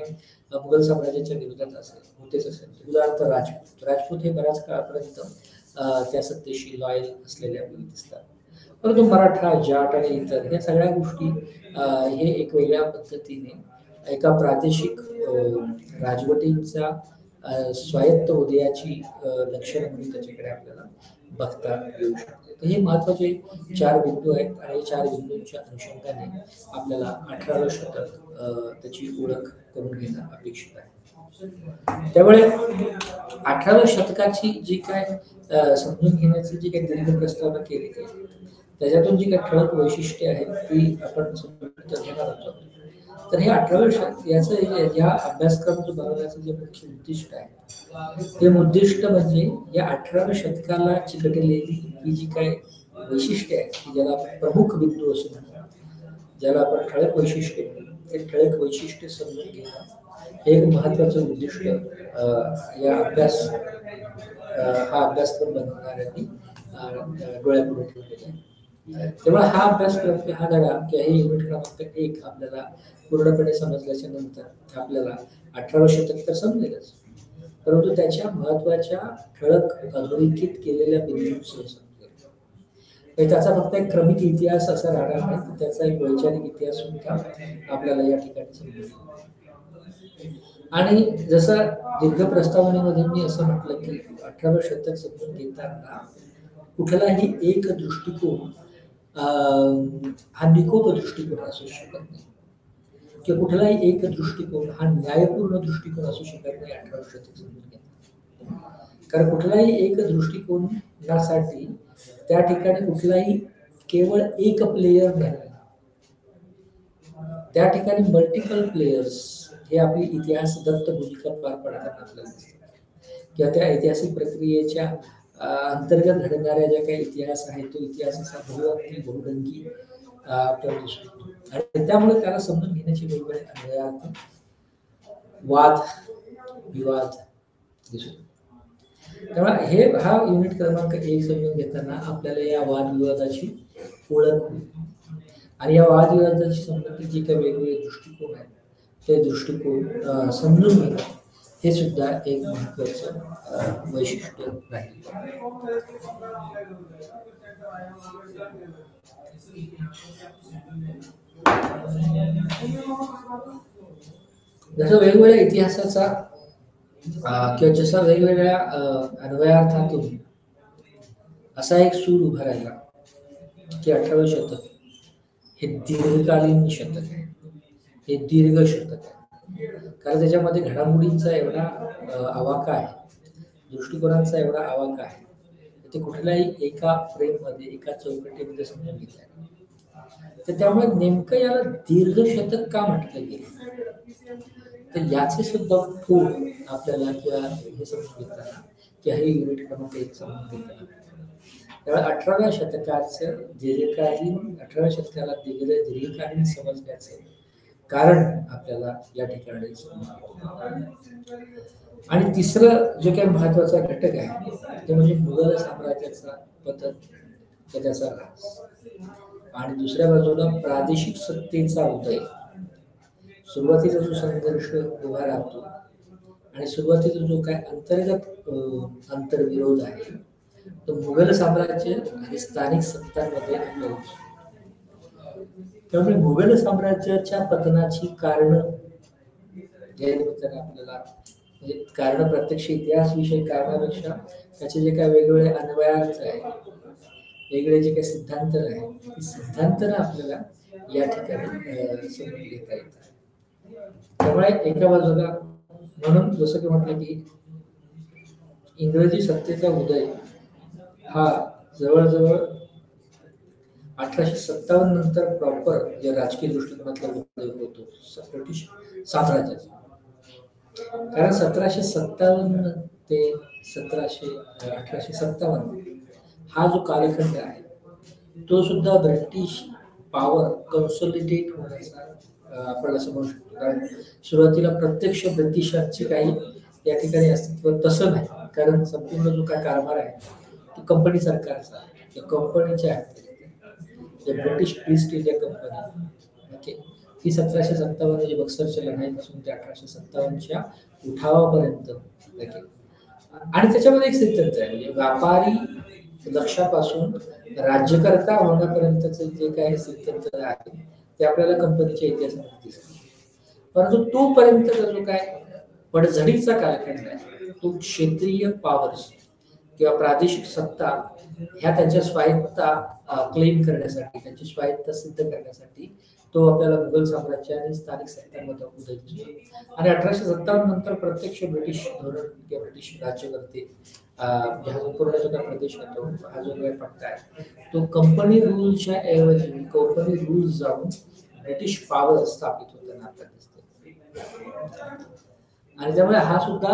मुघल साम्राज्याच्या विरोधात होतेच असेल. उदाहरणार्थ राजपूत हे बऱ्याच काळापर्यंत त्या सत्तेशी लॉयल असलेले आपल्याला दिसतात. परंतु मराठा, जाट आणि इतर या सगळ्या गोष्टी हे एक वेगळ्या पद्धतीने एका प्रादेशिक राजवटींचा स्वायत्त उदयाची लक्षणं म्हणून त्याच्याकडे आपल्याला बघता येऊ शकते. तर हे महत्वाचे 4 बिंदू आहेत आणि 4 बिंदूंच्या अनुषंगाने आपल्याला 18वं शतक त्याची ओळख करून घेणं अपेक्षित आहे. त्यामुळे 18व्या शतकाची जी काय समजून घेण्याची जी काही दीर्घ प्रस्तावना केली गेली त्याच्यातून जी काही ठळक वैशिष्ट्ये आहेत ती आपण समजून घेणार आहोत. तर हे 18व्या शतक याचं या अभ्यासक्रम जो बनवण्याचं जे मुख्य उद्दिष्ट आहे ते उद्दिष्ट म्हणजे या 18व्या शतकाला चिकटलेली ही जी काय वैशिष्ट्ये आहेत की ज्याला आपण प्रमुख बिंदू असं म्हणतो, ज्याला आपण ठळक वैशिष्ट्ये ते ठळक वैशिष्ट्ये समजून घेणं एक महत्वाचं उद्दिष्ट या हा अभ्यासक्रम बनवणाऱ्यांनी डोळ्यापुढे ठेवलेला आहे. तेव्हा हा अभ्यासक्रम हा धडा किंवा हे युनिट क्रमांक 1 आपल्याला पूर्णपणे समजल्याच्या नंतर आपल्याला 18वं शतक तर समजेलच, परंतु त्याच्या महत्वाच्या ठळक अधोरेखित केलेल्या बिंदूंसह समजेल. त्याचा फक्त एक क्रमिक इतिहास असा राहणार नाही, तर त्याचा एक वैचारिक इतिहास सुद्धा आपल्याला या ठिकाणी समजेल. आणि जसं दीर्घ प्रस्तावनेमध्ये मी असं म्हटलं की 18वं शतक समजून घेताना कुठलाही एक दृष्टिकोन हा निकोप दृष्टिकोन असू शकत नाही किंवा कुठलाही एक दृष्टिकोन हा न्यायपूर्ण दृष्टिकोन असू शकत नाही 18वं शतक समजून घेताना. कारण कुठलाही एक दृष्टिकोनासाठी त्या ठिकाणी कुठलाही केवळ एक प्लेयर नाही, त्या ठिकाणी मल्टिपल प्लेयर्स हे आपली इतिहासदत्त भूमिका पार पाडताना आपल्याला दिसतात किंवा त्या ऐतिहासिक प्रक्रियेच्या अंतर्गत घडणाऱ्या ज्या काही इतिहास आहे तो इतिहास असा बहुअर्थी बहुरंगी आपल्याला दिसतो आणि त्यामुळे त्याला समजून घेण्याचे वेगवेगळे अन्वयार्थ, वाद विवाद दिसतो. त्यामुळे हा युनिट क्रमांक 1 समजून घेताना आपल्याला या वादविवादाची ओळख होईल आणि या वादविवादाची संबंधित जी काही वेगवेगळे दृष्टिकोन आहेत ते दृष्टिकोन समजून घेणं हे सुद्धा एक महत्वाचं वैशिष्ट्य राहील. जसं वेगवेगळ्या इतिहासाचा किंवा जसा वेगवेगळ्या अन्वयार्थातून असा एक सूर उभा राहिला की 18वं शतक हे दीर्घकालीन शतक आहे, हे दीर्घ शतक आहे. कारण त्याच्यामध्ये घडामोडींचा एवढा आवाका आहे, दृष्टिकोनांचा एवढा आवाका आहे, ते कुठल्याही एका फ्रेममध्ये एका चौकटीमध्ये समजून घेता येईल. तर त्यामुळे नेमकं याला दीर्घ शतक का म्हटलं गेलं तर याचे सुद्धा फोड आपल्याला किंवा हे समजून घेताना किंवा हे युनिट क्रमांक 1 समजून घेताना त्यामुळे 18व्या शतकाचं दीर्घकालीन 18व्या शतकाला दीर्घकालीन समजण्याचे कारण आपल्याला या ठिकाणी आणि तिसरं जे काही महत्वाचा घटक आहे ते म्हणजे मुघल साम्राज्याचा पतन त्याचा ऱ्हास आणि दुसऱ्या बाजूला प्रादेशिक सत्तेचा उदय. सुरुवातीचा जो संघर्ष उभा राहतो आणि सुरुवातीचा जो काय अंतर्गत आंतरविरोध आहे तो मुघल साम्राज्य आणि स्थानिक सत्तांमध्ये आपल्याला. त्यामुळे मुघल साम्राज्याच्या पतनाची कारण आपल्याला म्हणजे कारण प्रत्यक्ष इतिहास विषयी कारणापेक्षा त्याचे जे काही वेगवेगळे अन्वयार्थ आहे, वेगळे जे काही सिद्धांत आहे ते सिद्धांत आपल्याला या ठिकाणी समजून घेता येतात. त्यामुळे एका बाजूला म्हणून जसं की म्हटलं की इंग्रजी सत्तेचा उदय हा जवळजवळ 1857 नंतर प्रॉपर जे राजकीय दृष्टिकोनातला उदय होतो ब्रिटिश साम्राज्याचा. कारण 1757 ते 1857 हा जो कालखंड आहे तो सुद्धा ब्रिटिश पॉवर कन्सोलिडेट होण्याचा आपण असं म्हणू शकतो. कारण सुरुवातीला प्रत्यक्ष ब्रिटिशांची काही या ठिकाणी अस्तित्व तसं नाही, कारण संपूर्ण जो काय कारभार आहे तो कंपनी सरकारचा कंपनीच्या हाती British East India company. Okay, ही 1757 जी बक्सरच्या लढाईपासून ते 1857च्या उठावापर्यंत. ओके, आणि त्याच्यामध्ये एक सिद्धांत आहे, म्हणजे व्यापारी लक्षापासून राज्यकर्ता होण्यापर्यंतचे जे काही सिद्धांत आहे ते आपल्याला कंपनीच्या इतिहासामध्ये दिसतात. परंतु तोपर्यंतचा जो काय पडझडीचा कालखंड आहे तो क्षेत्रीय पॉवर्स किंवा प्रादेशिक सत्ता ह्या त्यांच्या स्वायत्ता क्लेम करण्यासाठी, त्यांची स्वायत्ता सिद्ध करण्यासाठी तो आपल्याला मुघल साम्राज्य आणि स्थानिक सत्तांमध्ये उदय दिसतो. आणि 1857 नंतर प्रत्यक्ष ब्रिटिश धोरण किंवा ब्रिटिश राज्यकर्ते हा जो पूर्ण जो काही प्रदेश आहे तो हा जो काही पट्टा आहे तो कंपनी रूलच्या ऐवजी कंपनी रूल जाऊन ब्रिटिश पॉवर स्थापित होताना आपल्याला दिसते. आणि त्यामुळे हा सुद्धा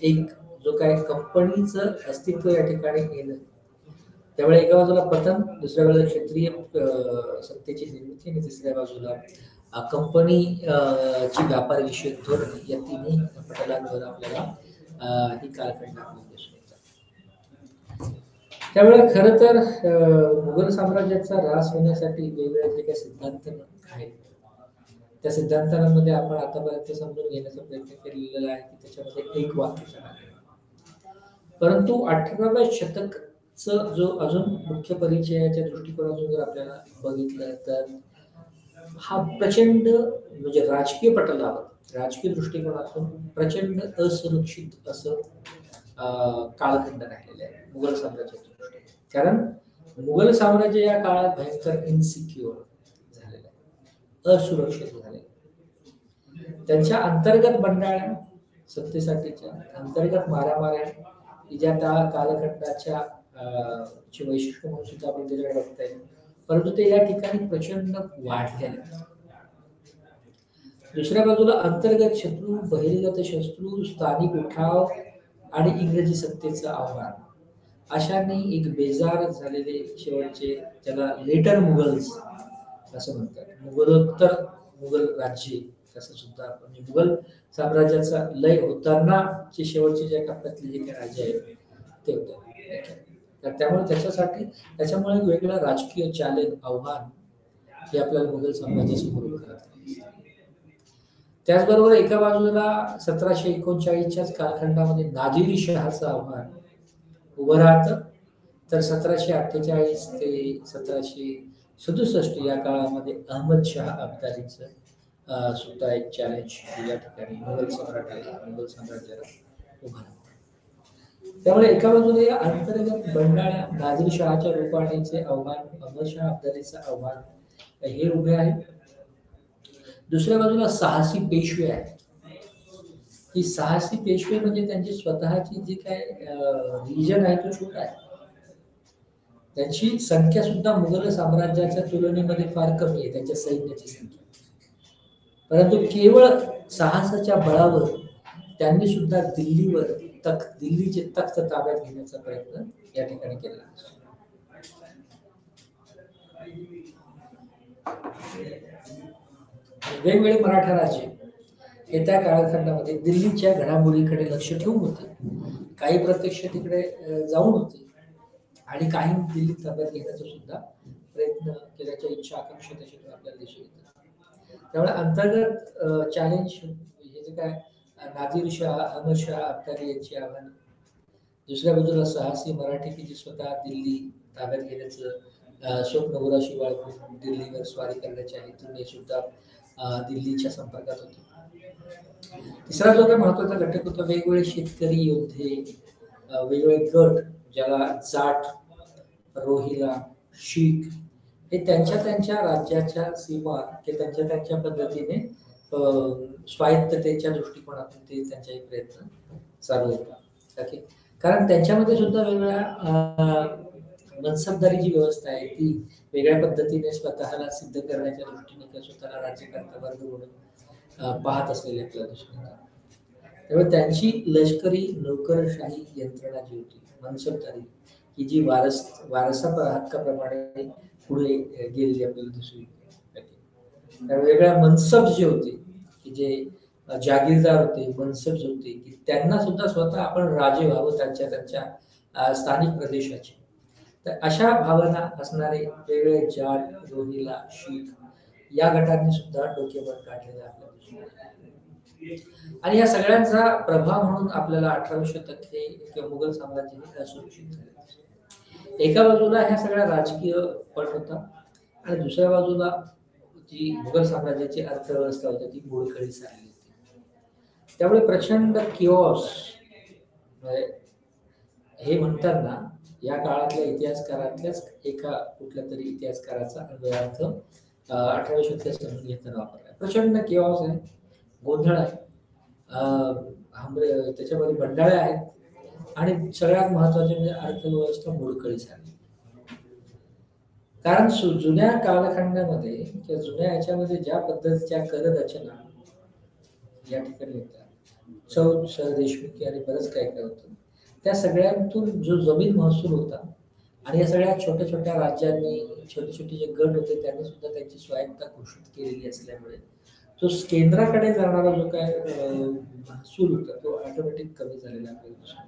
एक जो काय कंपनीचं अस्तित्व या ठिकाणी येणं, त्यामुळे एका बाजूला पतन, दुसऱ्या बाजूला क्षेत्रीय सत्तेची निर्मिती आणि तिसऱ्या बाजूला कंपनी ची व्यापार विषयक धोरण, या तिन्ही पटलांवर आपल्याला ही कालखंड दिसून येतात. त्यामुळे खरं तर मुघल साम्राज्याचा ऱ्हास होण्यासाठी वेगवेगळे जे काही सिद्धांत आहेत त्या सिद्धांतांमध्ये आपण आतापर्यंत समजून घेण्याचा प्रयत्न केलेला आहे की त्याच्यामध्ये एक वाक्य आहे. परंतु 18व्या शतकचं जो अजून मुख्य परिचयाच्या दृष्टिकोनातून जर आपल्याला बघितलं तर हा प्रचंड, म्हणजे राजकीय पटलावर राजकीय दृष्टिकोनातून प्रचंड असुरक्षित असं कालखंड राहिलेलं आहे मुघल साम्राज्याच्या दृष्टीने. कारण मुघल साम्राज्य या काळात भयंकर इन्सिक्युअर झालेलं आहे, असुरक्षित झालेलं. त्यांच्या अंतर्गत बंडाळ्या, सत्तेसाठीच्या अंतर्गत मारामाऱ्या की ज्या त्या कालखंडाच्या ची वैशिष्ट्य म्हणून सुद्धा आपण त्याच्याकडे बघता येईल, परंतु ते या ठिकाणी प्रचंड वाढलेले. दुसऱ्या बाजूला अंतर्गत शत्रू, बहिर्गत शत्रू, स्थानिक उठाव आणि इंग्रजी सत्तेचं आव्हान अशाने एक बेजार झालेले शेवटचे, त्याला लेटर मुघल्स असं म्हणतात, मुघलोत्तर मुघल राज्य असं सुद्धा, म्हणजे मुघल साम्राज्याचा लय होताना जे शेवटचे ज्या टप्प्यातले जे काही राज्य आहेत ते होते. तर त्यामुळे त्याच्यामुळे वेगवेगळं राजकीय चॅलेंज, आव्हान हे आपल्याला मुघल साम्राज्यासमोर उभं राहतं. त्याचबरोबर एका बाजूला 1739च्याच कालखंडामध्ये नादिर शहाचं आव्हान उभं राहतं, तर 1748 ते 1767 या काळामध्ये अहमद शाह अब्दालीचं सुद्धा एक चॅलेंज या ठिकाणी मुघल साम्राज्याला उभं राहतं. त्यामुळे एका बाजूला या अंतर्गत बंडाळ्या नादिर शहाच्या रूपाणीचे आव्हान, अहमद शाह अब्दालीचं आव्हान हे उभे आहे. दुसऱ्या बाजूला साहसी पेशवे आहेत. ही साहसी पेशवे म्हणजे त्यांची स्वतःची जी काय रिजन आहे तो छोटा आहे, त्यांची संख्या सुद्धा मुघल साम्राज्याच्या तुलनेमध्ये फार कमी आहे, त्यांच्या सैन्याची संख्या. परंतु केवळ साहसाच्या बळावर त्यांनी सुद्धा दिल्लीचे तख्त ताब्यात घेण्याचा प्रयत्न या ठिकाणी केला. वेगवेगळे मराठा राज्य हे त्या कालखंडामध्ये दिल्लीच्या घडामोडीकडे लक्ष ठेवून होते. काही प्रत्यक्ष तिकडे जाऊन होते आणि काही दिल्लीत ताब्यात घेण्याचा सुद्धा प्रयत्न केल्याच्या इच्छा, आकांक्षा त्याच्यातून आपल्याला दिसून येतात. त्यामुळे अंतर्गत चॅलेंज हे जे काय नादिर शाह, अहमद शाह अब्दाली यांची आव्हान, दुसऱ्या बाजूला साहसी मराठी की जी स्वतः दिल्ली ताब्यात घेण्याचं स्वप्न उराशी बाळगून दिल्लीवर स्वारी करण्याच्या हेतूने सुद्धा दिल्लीच्या संपर्कात होते. तिसरा जो काही महत्वाचा घटक होता, वेगवेगळे शेतकरी योद्धे, वेगवेगळे गट, ज्याला जाट, रोहिला, शीख, हे त्यांच्या राज्याच्या सीमा त्यांच्या पद्धतीने स्वायत्ततेच्या दृष्टिकोनातून ते त्यांचे प्रयत्न चालू होता. ओके, कारण त्यांच्यामध्ये सुद्धा वेगवेगळ्या मनसबदारी जी व्यवस्था आहे ती वेगळ्या पद्धतीने स्वतःला सिद्ध करण्याच्या दृष्टीने किंवा स्वतःला राज्यकर्ता वर्ग म्हणून पाहत असलेले आपल्याला दिसून येतात. त्यामुळे त्यांची लष्करी नोकरशाही यंत्रणा जी होती, मनसबदारी, की जी वारसा हक्काप्रमाणे पुढे गेलेली आपल्याला दिसून येते. वेगवेगळ्या मनसब जे होते की जे जागीरदार होते, मनसब होते की त्यांना सुद्धा स्वतः आपण राजे व्हावं त्यांच्या त्यांच्या स्थानिक प्रदेशाचे. तर अशा भावना असणारे वेगवेगळे जाट, रोहिला, शीख या गटांनी सुद्धा डोकेवर काढलेलं आपल्याला दिसून येतं. आणि या सगळ्यांचा प्रभाव म्हणून आपल्याला 18वी शतक हे किंवा मुघल साम्राज्य हे असुरक्षित झाले. एका बाजूला ह्या सगळ्या राजकीय पट होता आणि दुसऱ्या बाजूला जी मुघल साम्राज्याची अर्थव्यवस्था होती ती मोडकळीस आलेली होती. त्यामुळे प्रचंड किओस हे म्हणताना या काळातल्या इतिहासकारातल्याच एका कुठल्या तरी इतिहासकाराचा अन्वयार्थ 18व्या शतकात समजून घेताना वापरला. प्रचंड किओस आहे, गोंधळ आहे, त्याच्यामध्ये बंडाळ्या आहेत आणि सगळ्यात महत्वाचे म्हणजे अर्थव्यवस्था मोडकळीस आली. कारण जुन्या कालखंडामध्ये किंवा जुन्या याच्यामध्ये ज्या पद्धतीच्या कर रचना या ठिकाणी होत्या, चौद देशमुखी आणि बरंच काय काय होतं, त्या सगळ्यांतून जो जमीन महसूल होता आणि या सगळ्या छोट्या छोट्या राज्यांनी छोटे छोटे जे गट होते त्यांनी सुद्धा त्यांची स्वायत्तता घोषित केलेली असल्यामुळे तो केंद्राकडे जाणारा जो काय महसूल होता तो ऑटोमॅटिक कमी झालेला आपल्याला.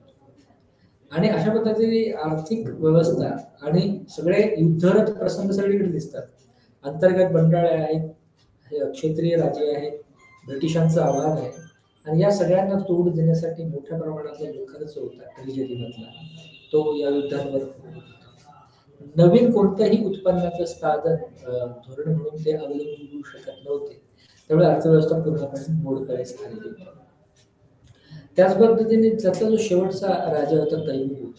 आणि अशा पद्धतीने आर्थिक व्यवस्था आणि सगळे युद्धरत प्रसंग सगळीकडे दिसतात. अंतर्गत बंडाळे आहेत, क्षेत्रीय राजे आहेत, ब्रिटिशांचा आव्हान आहे आणि या सगळ्यांना तोड देण्यासाठी मोठ्या प्रमाणातला जो खर्च होता ट्रेजरीमधला तो या युद्धांवर नवीन कोणत्याही उत्पन्नाचं साधन धोरण म्हणून ते अवलंबू शकत नव्हते. त्यामुळे अर्थव्यवस्था पूर्णपणे मोडकळीस आलेली होती. त्याच पद्धतीने त्याचा जो शेवटचा राजा होता तैमूर,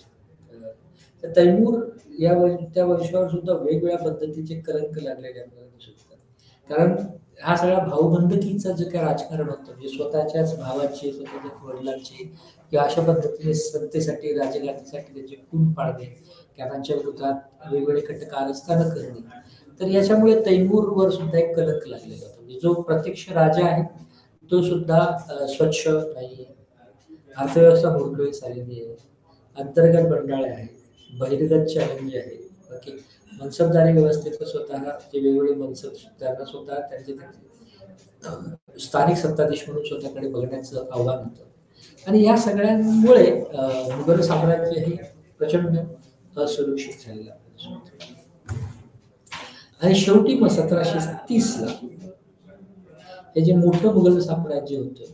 तर तैमूर त्या वर्षावर सुद्धा वेगवेगळ्या पद्धतीचे कलंक लागलेले आपल्याला दिसू शकतात. कारण हा सगळा भाऊबंदकीचा जे काय राजकारण होतं म्हणजे स्वतःच्याच भावाचे, स्वतःच्या वडिलांचे किंवा अशा पद्धतीने सत्तेसाठी राजगादीसाठी त्याचे खून पाडणे किंवा त्यांच्या विरोधात वेगवेगळे कारस्थानं करणे, तर याच्यामुळे तैमूरवर सुद्धा एक कलंक लागलेला होता. म्हणजे जो प्रत्यक्ष राजा आहे तो सुद्धा स्वच्छ नाही, अर्थव्यवस्था मोडकळीस आलेली आहे, अंतर्गत बंडाळे आहे, बहिर्गत चॅलेंज आहे. ओके, मनसबदारी व्यवस्थेचं स्वतः जे वेगवेगळे मनसब त्यांना स्वतः त्यांचे स्थानिक सत्ताधीश म्हणून स्वतःकडे बघण्याचं आव्हान होतं आणि या सगळ्यांमुळे मुघल साम्राज्य हे प्रचंड असुरक्षित झालेलं आपल्याला. आणि शेवटी मग 1730ला हे जे मोठं मुघल साम्राज्य होतं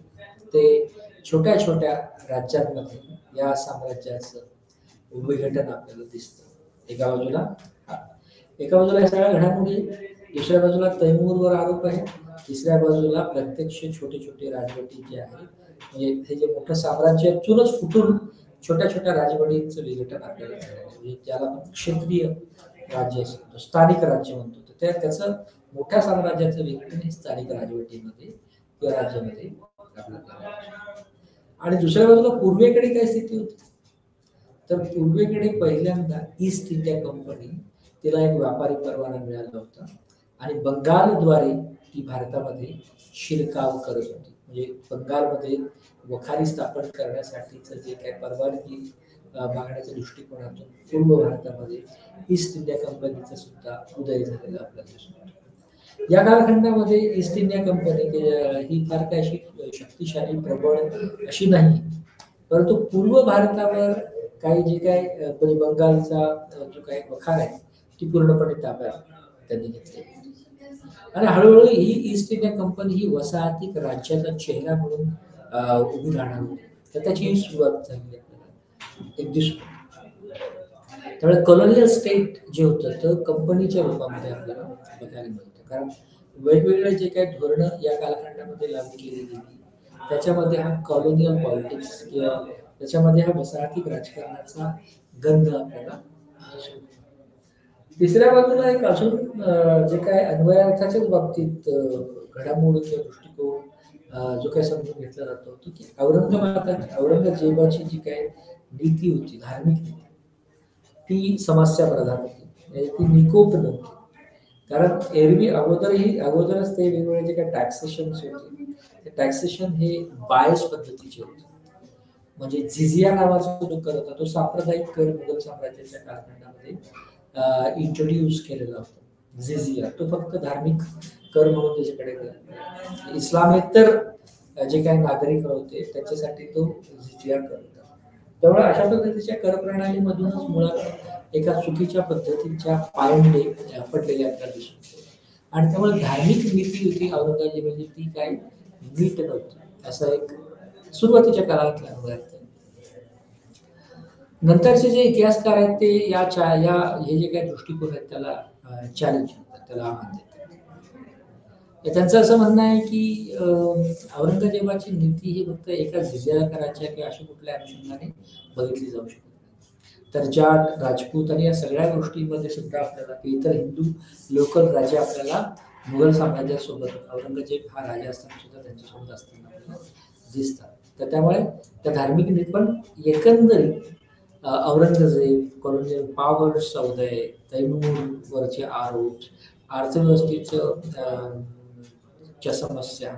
ते छोट्या छोट्या राज्यांमध्ये या साम्राज्याचं विघटन आपल्याला दिसतं. एका बाजूला या सगळ्या घडामोडी, दुसऱ्या बाजूला तैमूरवर आरोप आहे, तिसऱ्या बाजूला प्रत्यक्ष छोटे छोटे राजवटी जे आहे म्हणजे हे जे मोठं साम्राज्यातूनच फुटून छोट्या छोट्या राजवटींचं विघटन आपल्याला म्हणजे ज्याला आपण क्षेत्रीय राज्य असतो, स्थानिक राज्य म्हणतो, तर त्याचं मोठ्या साम्राज्याचं विघटन हे स्थानिक राजवटीमध्ये किंवा राज्यामध्ये आपल्याला. आणि दुसऱ्या बाजूला पूर्वेकडे काय स्थिती होती, तर पूर्वेकडे पहिल्यांदा ईस्ट इंडिया कंपनी तिला एक व्यापारी परवाना मिळाला होता आणि बंगालद्वारे ती भारतामध्ये शिरकाव करत होती. म्हणजे बंगालमध्ये वखारी स्थापन करण्यासाठीचं जे काही परवानगी मागण्याच्या दृष्टिकोनातून पूर्व भारतामध्ये ईस्ट इंडिया कंपनीचा सुद्धा उदय झालेला आपल्याला दिसून येतो. या कालखंडामध्ये ईस्ट इंडिया कंपनी ही फार काही अशी शक्तिशाली प्रबळ अशी नाही, परंतु पूर्व भारतावर काही जे काय म्हणजे बंगालचा जो काही वखार आहे ती पूर्णपणे ताब्यात त्यांनी घेतली आणि हळूहळू ही ईस्ट इंडिया कंपनी ही वसाहतीक राज्याचा चेहरा म्हणून उभी राहणार होती. तर त्याची ही सुरुवात झाली आपल्याला एक दिवस. त्यामुळे कॉलोनियल स्टेट जे होतं तर कंपनीच्या रूपामध्ये आपल्याला बघायला मिळतं. कारण वेगवेगळे जे काही धोरणं या कालखंडामध्ये लागू केली गेली त्याच्यामध्ये हा कॉलोनियल पॉलिटिक्स किंवा त्याच्यामध्ये हा वसाहती राजकारणाचा गंध आपल्याला. तिसऱ्या बाजूला एक अजून जे काय अन्वयार्थाच्याच बाबतीत घडामोडी किंवा दृष्टिकोन जो काही समजून घेतला जातो तो की औरंगजेबाची जी काय नीती होती, धार्मिक नीती, ती समस्या प्रधान होती, ती निकोप नव्हती. कारण अगोदरच ते वेगवेगळे जे काही टॅक्सेशन होते ते टॅक्सेशन हे बायस पद्धतीचे होते. म्हणजे जिझिया नावाचा जो कर होता तो सांप्रदायिक कर मुघल साम्राज्याच्या कालखंडामध्ये इंट्रोड्यूस केलेला होता. जिझिया तो फक्त धार्मिक कर म्हणून त्याच्याकडे गेला. इस्लामेतर जे काही नागरिक होते त्याच्यासाठी तो जिझिया कर होता. त्यामुळे अशा पद्धतीच्या कर प्रणालीमधूनच मुळात एका चुकीच्या पद्धतीच्या पायंडे पडलेले आपल्याला दिसतो. आणि त्यामुळे धार्मिक नीती होती औरंगजेबाची ती काय नीट नव्हती, असं एक सुरुवातीच्या काळातला अनुभव आहे. नंतरचे जे इतिहासकार आहेत ते या हे जे काही दृष्टिकोन आहेत त्याला चॅलेंज करतात, त्याला आव्हान देतात. त्यांचं असं म्हणणं आहे की औरंगजेबाची नीती ही फक्त एका जिझियाकराच्या किंवा अशा कुठल्या अनुषंगाने बघितली जाऊ शकत नाही. तर जाट, राजपूत आणि या सगळ्या गोष्टींमध्ये सुद्धा आपल्याला इतर हिंदू लोकल राजे आपल्याला मुघल साम्राज्यासोबत औरंगजेब हा राजा असताना सुद्धा त्यांच्यासोबत असताना आपल्याला दिसतात. तर त्यामुळे त्या धार्मिक नीती पण एकंदरीत औरंगजेब, कॉलोनियल पॉवर्सचा उदय, तैमूरवरचे आरोप, अर्थव्यवस्थेचं च्या समस्या,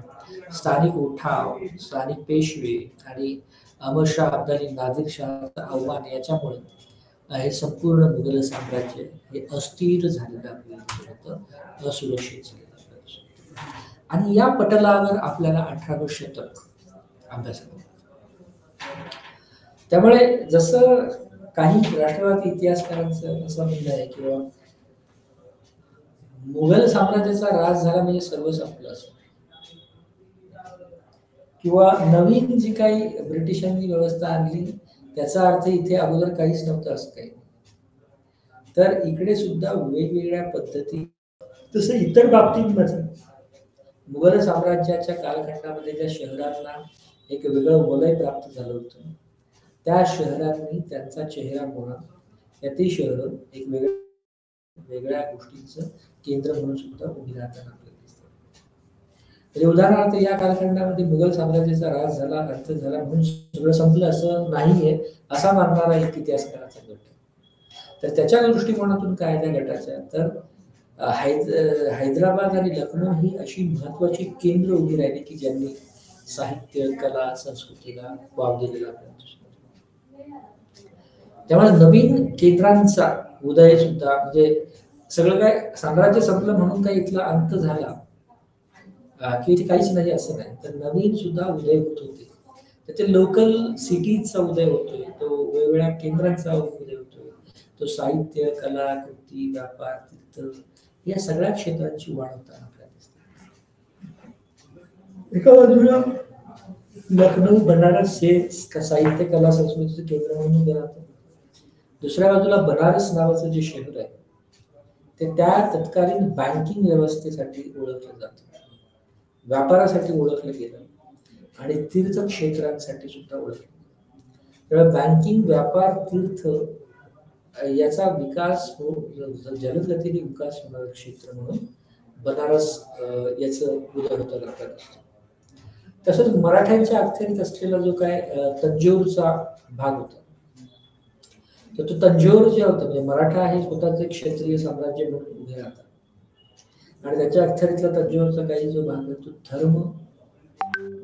स्थानिक उठाव, स्थानिक पेशवे आणि अहमदशाह अब्दाली नादिरशाहचं आव्हान याच्यामुळे हे संपूर्ण मुघल साम्राज्य हे अस्थिर झालेलं आपल्याला होतं, असुरक्षित झालेलं आपल्याला. आणि या पटलावर आपल्याला 18वं शतक अभ्यास करतो. त्यामुळे जसं काही राष्ट्रवादी इतिहासकारांचं असं म्हणणं आहे किंवा मुघल साम्राज्याचा राज झाला म्हणजे सर्व संपलं असं, किंवा नवीन जी काही ब्रिटिशांनी व्यवस्था आणली त्याचा अर्थ इथे अगोदर काहीच नव्हतं असं काही. तर इकडे सुद्धा वेगवेगळ्या पद्धती, तसं इतर बाबतींमध्ये मुघल साम्राज्याच्या कालखंडामध्ये ज्या शहरांना एक वेगळं वलय प्राप्त झालं होतं त्या शहरांनी त्यांचा चेहरा म्हणून त्या ती शहरं एक वेगळ्या गोष्टींचं केंद्र म्हणून सुद्धा उभी राहताना आपल्याला दिसतं. म्हणजे उदाहरणार्थ या कालखंडामध्ये मुघल साम्राज्याचा राज झाला, अर्थ झाला म्हणून सगळं संपलं असं नाहीये असा मानणारा एक इतिहासकाराचा गट. तर त्याच्या दृष्टिकोनातून काय त्या गटाच्या, तर हैदराबाद आणि लखनौ ही अशी महत्वाची केंद्र उभी राहिली की ज्यांनी साहित्य, कला, संस्कृतीला वाव दिलेला आपल्याला. त्यामुळे नवीन केंद्रांचा उदय सुद्धा, म्हणजे सगळं काय साम्राज्य संपलं म्हणून काही इथला अंत झाला की इथे काहीच नाही असं नाही, तर नवीन सुद्धा उदय होत होते. तर ते लोकल सिटीजचा उदय होतोय, तो वेगवेगळ्या केंद्रांचा उदय होतोय, तो साहित्य, कला, कृती, व्यापार, तीर्थ या सगळ्या क्षेत्रांची वाढ होताना आपल्याला दिसते. एका बाजूला लखनौ, बनारस हे साहित्य, कला, संस्कृतीचं केंद्र म्हणून उभं राहतं. दुसऱ्या बाजूला बनारस नावाचं जे शहर आहे ते त्या तत्कालीन बँकिंग व्यवस्थेसाठी ओळखलं जातं, व्यापारासाठी ओळखलं गेलं आणि तीर्थक्षेत्रांसाठी सुद्धा ओळखलं. त्यामुळे बँकिंग, व्यापार, तीर्थ याचा विकास जलद गतीने विकास होणारं क्षेत्र म्हणून बनारस याचं उदय होतं आपल्याला. तसंच मराठ्यांच्या अखत्यारीत असलेला जो काय तंजोरचा भाग होता, तर तो तंजोर जे होतं म्हणजे मराठा हे स्वतःच एक क्षत्रिय साम्राज्य म्हणून उभे राहतात आणि त्याच्या अखत्यारीतला तंजोरचा काही जो भाग आहे तो धर्म,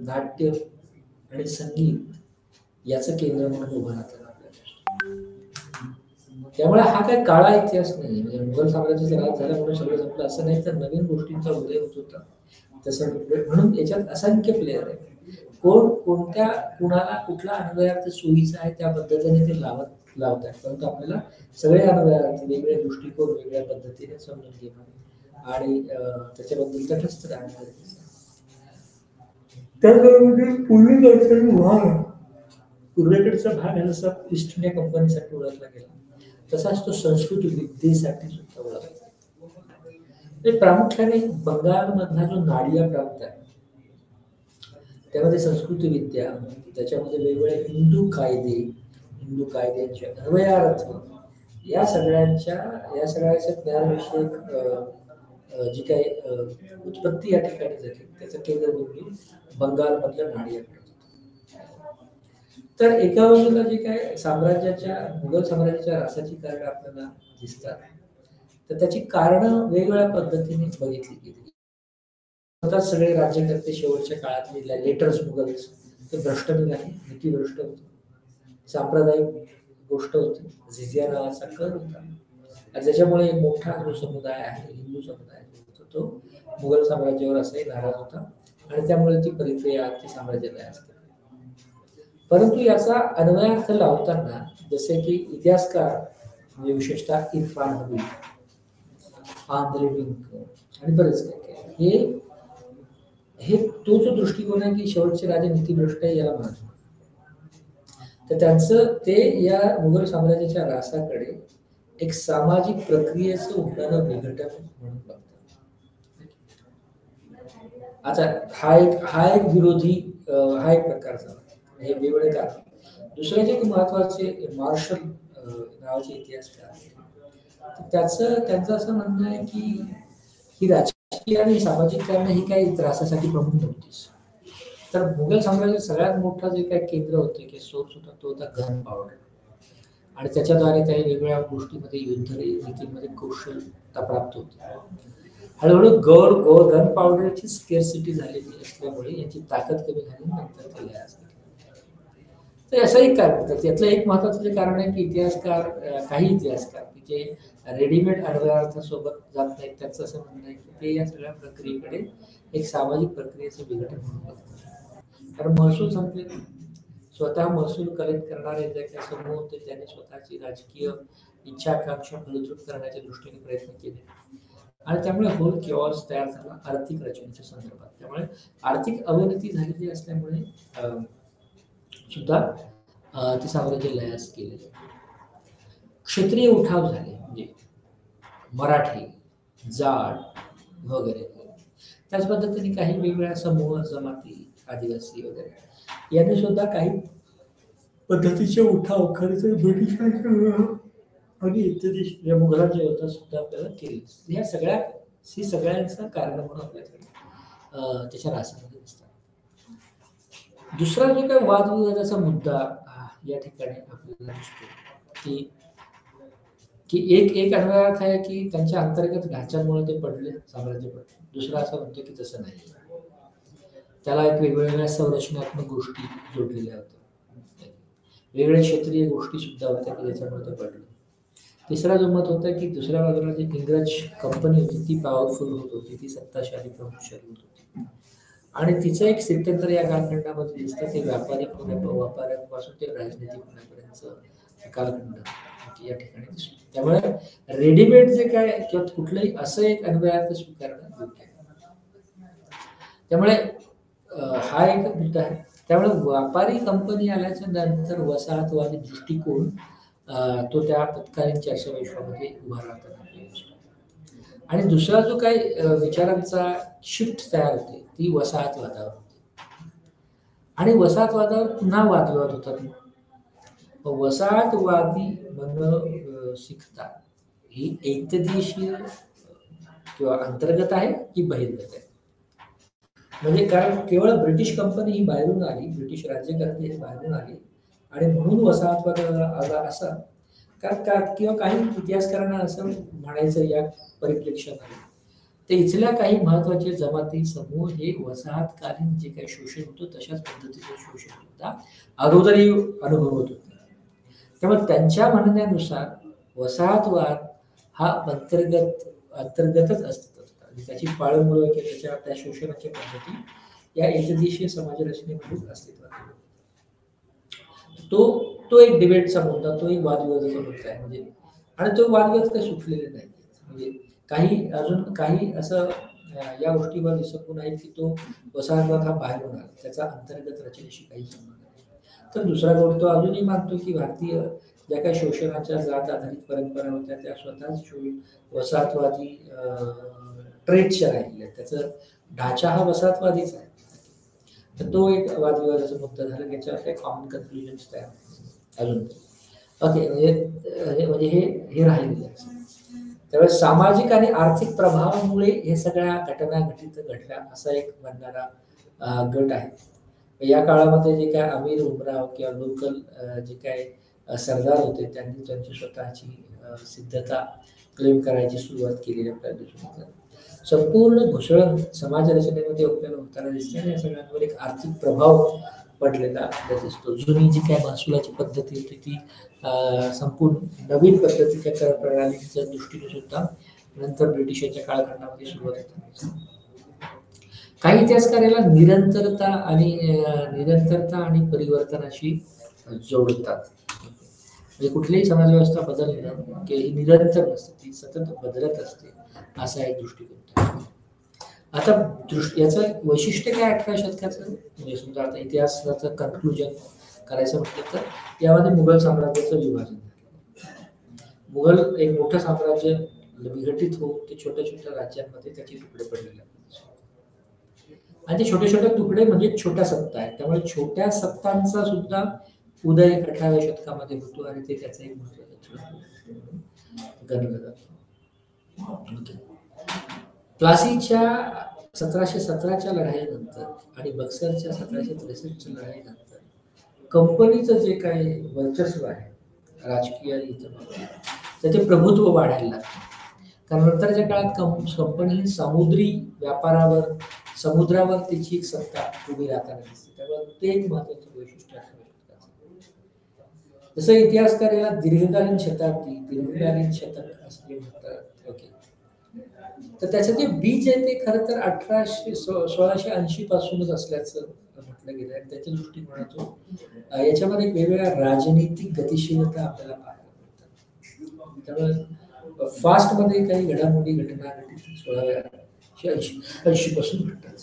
नाट्य आणि संगीत याचं केंद्र म्हणून उभं राहतात आपल्याला. त्यामुळे हा काही काळा इतिहास नाही, म्हणजे मुघल साम्राज्याचा राज झाला म्हणून सगळं संपलं असं नाही, तर नवीन गोष्टींचा उदय होत होता. तसं म्हणून याच्यात असंख्य प्लेयर आहे, कोण कोणत्या कुणाला कुठला अन्वयार्थ सोयीचा आहे त्या पद्धतीने ते लावतात, परंतु आपल्याला सगळे अन्वयार्थ वेगवेगळ्या दृष्टिकोन वेगळ्या पद्धतीने समजून घेणं आणि त्याच्याबद्दल तटस्थ राहणं. त्याचबरोबर पूर्वेकडचा भाग हा जसा ईस्ट इंडिया कंपनीसाठी ओळखला गेला तसाच तो संस्कृत विद्येसाठी सुद्धा ओळखला गेला. प्रामुख्याने बंगालमधला जो नाडिया प्रांत आहे त्यामध्ये संस्कृत विद्या, त्याच्यामध्ये वेगवेगळे हिंदू कायद्यांचे अन्वयार्थ या सगळ्याच्या ज्ञानविषयक जी काही उत्पत्ती या ठिकाणी झाली त्याचं केंद्रबिंदू बंगालमधलं नाडिया प्रांत. तर एका बाजूला जे काय मुघल साम्राज्याच्या रासाची कारण आपल्याला दिसतात, तर त्याची कारणं वेगवेगळ्या पद्धतीने बघितली गेली. स्वतः सगळे राज्यकर्ते शेवटच्या काळातले लेटर्स मुघल्स ते भ्रष्ट निघाले, नीती भ्रष्ट होते. सांप्रदायिक गोष्ट होती. झिझिया नावाचा कर होता आणि त्याच्यामुळे एक मोठा जो समुदाय आहे, हिंदू समुदाय जो होता, तो मुघल साम्राज्यावर असाही नाराज होता आणि त्यामुळे ती प्रक्रिया ते साम्राज्याला असते. परंतु याचा अन्वयार्थ लावताना जसे की इतिहासकार म्हणजे विशेषतः इरफान हबीब, आंद्रे विंक आणि बरेच काही हे हे तो जो दृष्टिकोन आहे की शेवटचे राजे नीतिभ्रष्ट याला म्हणत. तर त्यांचं ते या मुघल साम्राज्याच्या रासाकडे एक सामाजिक प्रक्रियेचं उदाहरण विघटन म्हणून बघतात. आता हा एक विरोधी हा एक प्रकार झाला. हे वेगवेगळे कारण. दुसरे जे महत्वाचे मार्शल नावाचे इतिहासकार आहेत, त्यांचं असं म्हणणं आहे की ही राजकीय आणि सामाजिक कारणे ही काही त्रासासाठी प्रमुख नव्हतीच. तर मुघल साम्राज्यात सगळ्यात मोठा जे काही केंद्र होते की सोर्स होता तो होता गन पावडर आणि त्याच्याद्वारे काही वेगवेगळ्या गोष्टीमध्ये युद्ध नीतीमध्ये कौशलता प्राप्त होते. हळूहळू गन पावडरची स्केअरसिटी झालेली असल्यामुळे याची ताकद कमी झाली नंतर ते लयास गेले. तर असं एक कारण तर त्यातलं एक महत्वाचं जे कारण आहे की इतिहासकार काही इतिहासकार की जे रेडीमेड अन्वयार्थासोबत जात नाहीत त्यांचं असं म्हणणं आहे की ते या सगळ्या प्रक्रियेकडे एक सामाजिक प्रक्रियेचं विघटन म्हणून बघतात. कारण महसूल संपले, स्वतः महसूल कलेक्ट करणारे जे काही समूह होते त्यांनी स्वतःची राजकीय इच्छा आकांक्षा फलद्रूप करण्याच्या दृष्टीने प्रयत्न केले आणि त्यामुळे होल किऑस तयार झाला आर्थिक रचनेच्या संदर्भात. त्यामुळे आर्थिक अवनती झालेली असल्यामुळे सुद्धा ते साम्राज्य लयास केले. क्षत्रिय उठाव झाले म्हणजे मराठी, जाट वगैरे. त्याच पद्धतीने काही वेगवेगळ्या समूह जमाती, आदिवासी वगैरे यांनी सुद्धा काही पद्धतीचे उठाव खरं तर ब्रिटिशांच्या आणि इत्यादी मुघलांच्या युद्धात सुद्धा आपल्याला केले. ह्या सगळ्यांचं कारण म्हणून आपल्याकडे त्याच्या रासामध्ये दिसतात. दुसरा जो काही वादविवादाचा मुद्दा या ठिकाणी आपल्याला दिसतो की की एक अन्वयार्थ आहे की त्यांच्या अंतर्गत ढाच्यांमुळे ते पडले, साम्राज्य पडले. दुसरा असं म्हणतो की तसं नाही, त्याला एक वेगवेगळ्या संरचनात्मक गोष्टी जोडलेल्या होत्या, वेगवेगळ्या क्षेत्रीय गोष्टी सुद्धा होत्या की ज्याच्यामुळे ते पडले. तिसरा जो मत होता की दुसऱ्या बाजूला जी इंग्रज कंपनी होती ती पॉवरफुल होत होती, ती सत्ताशाली प्रमुखशाली होत होती आणि तिचं एक स्थित्यंतर या कालखंडामध्ये दिसतं ते व्यापाऱ्यांपासून ते राजनीतिक होण्यापर्यंतचं कालखंड या ठिकाणी दिसतो. त्यामुळे रेडीमेड जे काय किंवा कुठलंही असं एक अन्वयार्थ स्वीकारणं योग्य आहे. त्यामुळे हा एक मुद्दा आहे. त्यामुळे व्यापारी कंपनी आल्याच्या नंतर वसाहतवादी दृष्टिकोन तो त्या तत्कालीन चर्चाविश्वामध्ये उभा राहताना आणि दुसरा जो काही विचारांचा शिफ्ट तयार होते ती वसाहतवादावर होते आणि वसाहतवादावर पुन्हा वादविवाद होतात. वसाहतवादी म्हणणं शिकता ही एकदेशीय किंवा अंतर्गत आहे की बहिर्गत आहे. म्हणजे कारण केवळ ब्रिटिश कंपनी ही बाहेरून आली, ब्रिटिश राज्यकर्ते हे बाहेरून आले आणि म्हणून वसाहतवाद आला असा कारण किंवा काही इतिहासकारांना असं म्हणायचं या परिप्रेक्षामध्ये ते इथल्या काही महत्वाचे जमाती समूह हे वसाहतकालीन जे काही शोषण होतं तशाच पद्धतीचं शोषण सुद्धा अगोदरही अनुभवत होते. त्यामुळे त्यांच्या म्हणण्यानुसार वसाहतवाद हा अंतर्गतच असतो. त्याची पाळंमुळं किंवा त्या शोषणाच्या पद्धती या एकदेशीय समाज रचनेमध्ये अस्तित्वात. तो एक डिबेटचा मुद्दा, तो एक वादविवादाचा मुद्दा आहे म्हणजे आणि तो वादविवाद काही सुटलेले नाही. म्हणजे अजून काही असं या गोष्टीवर विसंबून आहेत की तो वसाहतवाद हा बाहेरून आला, त्याचा अंतर्गत रचनेशी काही संबंध नाही. तर दुसरा गोष्ट तो अजूनही मानतो की भारतीय ज्या काही शोषणाच्या जात आधारित परंपरा होत्या त्या स्वतःच वसाहतवादी ट्रेडच्या राहिलेल्या, त्याचा ढाचा हा वसाहतवादीच आहे. तर तो एक वादविवादाचा मुद्दा झाला, याच्यावर काही कॉमन कन्क्लुजन तयार अजून. ओके, म्हणजे हे राहिलेलं आहे. त्यावेळेस सामाजिक आणि आर्थिक प्रभावामुळे हे सगळ्या घटना घडल्या असा एक म्हणणारा गट आहे. या काळामध्ये जे काय अमीर उमराव किंवा लोकल जे काय सरदार होते त्यांनी त्यांची स्वतःची सिद्धता क्लेम करायची सुरुवात केलेली आपल्याला दिसून येतात. संपूर्ण घुसळण समाज रचनेमध्ये आपल्याला होताना दिसते आणि या सगळ्यांवर एक आर्थिक प्रभाव पडलेला आपल्याला दिसतो. जुनी जी काय महसुलाची पद्धती होती ती संपूर्ण नवीन पद्धतीच्या कर प्रणालीच्या दृष्टीने सुद्धा नंतर ब्रिटिशांच्या काळखंडामध्ये सुरुवात होते. काही इतिहासकार याला निरंतरता आणि परिवर्तनाशी जोडतात. म्हणजे कुठलीही समाजव्यवस्था बदलणं की ही निरंतर नसते, ती सतत बदलत असते, असा एक दृष्टिकोन. आता याचं वैशिष्ट्य काय 18 शतकाचं, म्हणजे समजा आता इतिहासाचं कन्क्लुजन करायचं म्हटलं तर यामध्ये मुघल साम्राज्याचं विभाजन. मुघल एक मोठं साम्राज्य विघटित होऊन ते छोट्या छोट्या राज्यांमध्ये त्याचे तुकडे पडलेले आहेत. आणि ते छोटे छोटे तुकडे म्हणजे छोट्या सत्ता आहेत. त्यामुळे छोट्या सत्तांचा सुद्धा उदय 18व्या शतकामध्ये होतो आणि ते त्याचं एक महत्त्वाचं गणलं जातं. प्लासीच्या 1717च्या लढाईनंतर आणि बक्सरच्या 1763च्या लढाईनंतर कंपनीचं जे काही वर्चस्व आहे राजकीय त्याचे प्रभुत्व वाढायला लागतं. कारण नंतरच्या काळात कंपनी समुद्री व्यापारावर समुद्रावर त्याची एक सत्ता उभी राहताना दिसते. त्यामुळे ते एक महत्वाचं वैशिष्ट्य आहे. जसं इतिहासकार याला दीर्घकालीन शतक असं म्हणतात. ओके, तर त्याचं जे बीज आहे ते खरं तर 1680 पासूनच असल्याचं म्हटलं गेलं आणि त्याच्या दृष्टिकोनातून याच्यामध्ये वेगवेगळ्या राजनीतिक गतिशीलता आपल्याला पाहायला मिळतात. त्यामुळे फास्टमध्ये काही घटना 1680 पासून घडतात.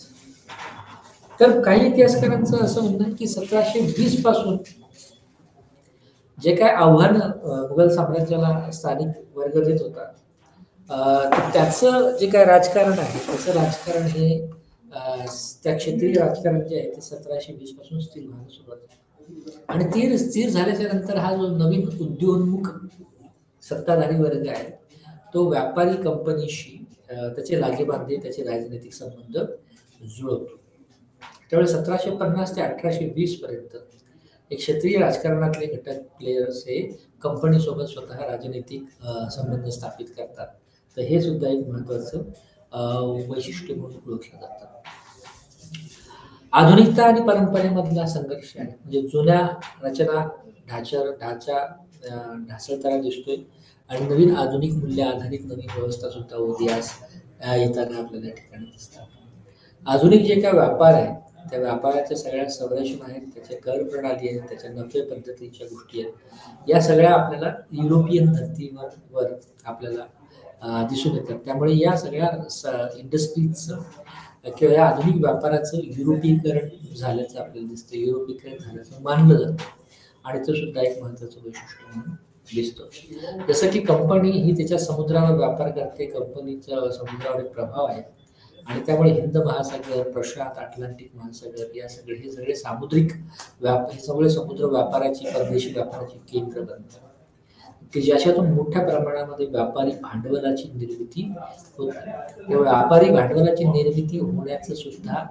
तर काही इतिहासकारांचं असं म्हणणं की 1720 पासून जे काय आव्हान मुघल साम्राज्याला स्थानिक वर्ग देत होता, त्याचं जे काय राजकारण आहे त्याचं राजकारण हे त्या क्षेत्रीय राजकारण जे आहे ते 1720 पासून स्थिर व्हायला सुरुवात झाली. आणि ती स्थिर झाल्याच्या नंतर हा जो नवीन उद्योन्मुख सत्ताधारी वर्ग आहे तो व्यापारी कंपनीशी त्याचे लागेबांधे त्याचे राजनैतिक संबंध जुळवतो. त्यामुळे 1750 ते 1820 पर्यंत एक क्षेत्रीय राजकारणातले घटक प्लेयर्स हे कंपनीसोबत स्वतः राजनैतिक संबंध स्थापित करतात. तर हे सुद्धा एक महत्वाचं वैशिष्ट्य म्हणून ओळखलं जातं. आधुनिकता आणि परंपरेमधला संघर्ष आहे. म्हणजे जुन्या रचना ढासळताना दिसतोय आणि नवीन आधुनिक मूल्य आधारित नवीन व्यवस्था सुद्धा उदयास येताना आपल्याला या ठिकाणी दिसतात. आधुनिक जे काय व्यापार आहे त्या व्यापाराच्या सगळ्या संरचना आहेत, त्याच्या कर प्रणाली आहेत, त्याच्या नफे पद्धतीच्या गोष्टी आहेत, या सगळ्या आपल्याला युरोपियन धर्तीवर आपल्याला दिसून येतात. त्यामुळे या सगळ्या इंडस्ट्रीजचं किंवा या आधुनिक व्यापाराचं युरोपीकरण झाल्याचं आपल्याला दिसतं, युरोपीकरण झाल्याचं मानलं जातं आणि तो सुद्धा एक महत्त्वाचं वैशिष्ट्य म्हणून दिसतो. जसं की कंपनी ही त्याच्या समुद्रावर व्यापार करते, कंपनीचा समुद्रावर एक प्रभाव आहे आणि त्यामुळे हिंद महासागर, प्रशांत अटलांटिक महासागर हे सगळे सामुद्रिक हे सगळे समुद्र व्यापाराची परदेशी व्यापाराची केंद्र बनतात की ज्याच्यातून मोठ्या प्रमाणामध्ये व्यापारी भांडवलाची निर्मिती होते. त्या व्यापारी भांडवलाची निर्मिती होण्याचं सुद्धा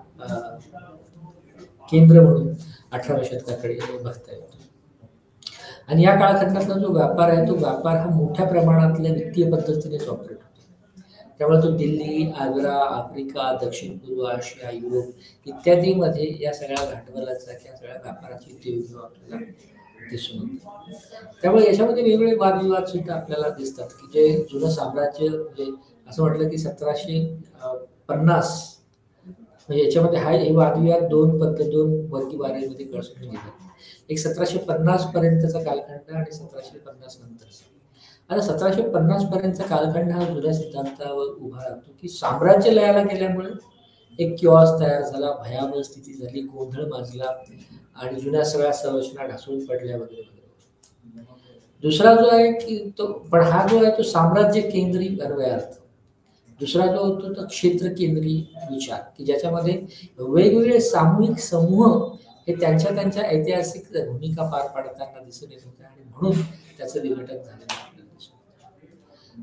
केंद्र म्हणून 18व्या शतकाकडे बघता येतो. आणि या काळखंडातला जो व्यापार आहे तो व्यापार हा मोठ्या प्रमाणातल्या वित्तीय पद्धतीनेच ऑपरेट होतो. त्यामुळे तो दिल्ली, आग्रा, आफ्रिका, दक्षिण पूर्व आशिया, युरोप इत्यादीमध्ये या सगळ्या भांडवलाचा किंवा सगळ्या व्यापाराची तीव्र आपल्याला दिसून येते. त्यामुळे याच्यामध्ये वेगवेगळे वादविवाद सुद्धा आपल्याला दिसतात की जे जुनं साम्राज्य म्हणजे असं म्हटलं की 1750 म्हणजे याच्यामध्ये हे वादविवाद दोन वर्गीवारीमध्ये कळसून गेले. एक 1750 पर्यंतचा कालखंड आणि 1750 नंतरचा. आता 1750 पर्यंतचा कालखंड हा जुन्या सिद्धांतावर उभा राहतो की साम्राज्य लयाला गेल्यामुळे एक किऑस तयार झाला, भयावह स्थिती झाली, गोंधळ माजला आणि जुन्या सगळ्या संरचना ढासळून पडल्या वगैरे. दुसरा जो आहे की पण हा जो आहे तो साम्राज्य केंद्री अर्थ. दुसरा जो होतो तो क्षेत्र केंद्री विचार की ज्याच्यामध्ये वेगवेगळे सामूहिक समूह हे त्यांच्या ऐतिहासिक भूमिका पार पाडताना दिसून येत होते आणि म्हणून त्याचं विघटन झालेलं आपल्याला दिसतं.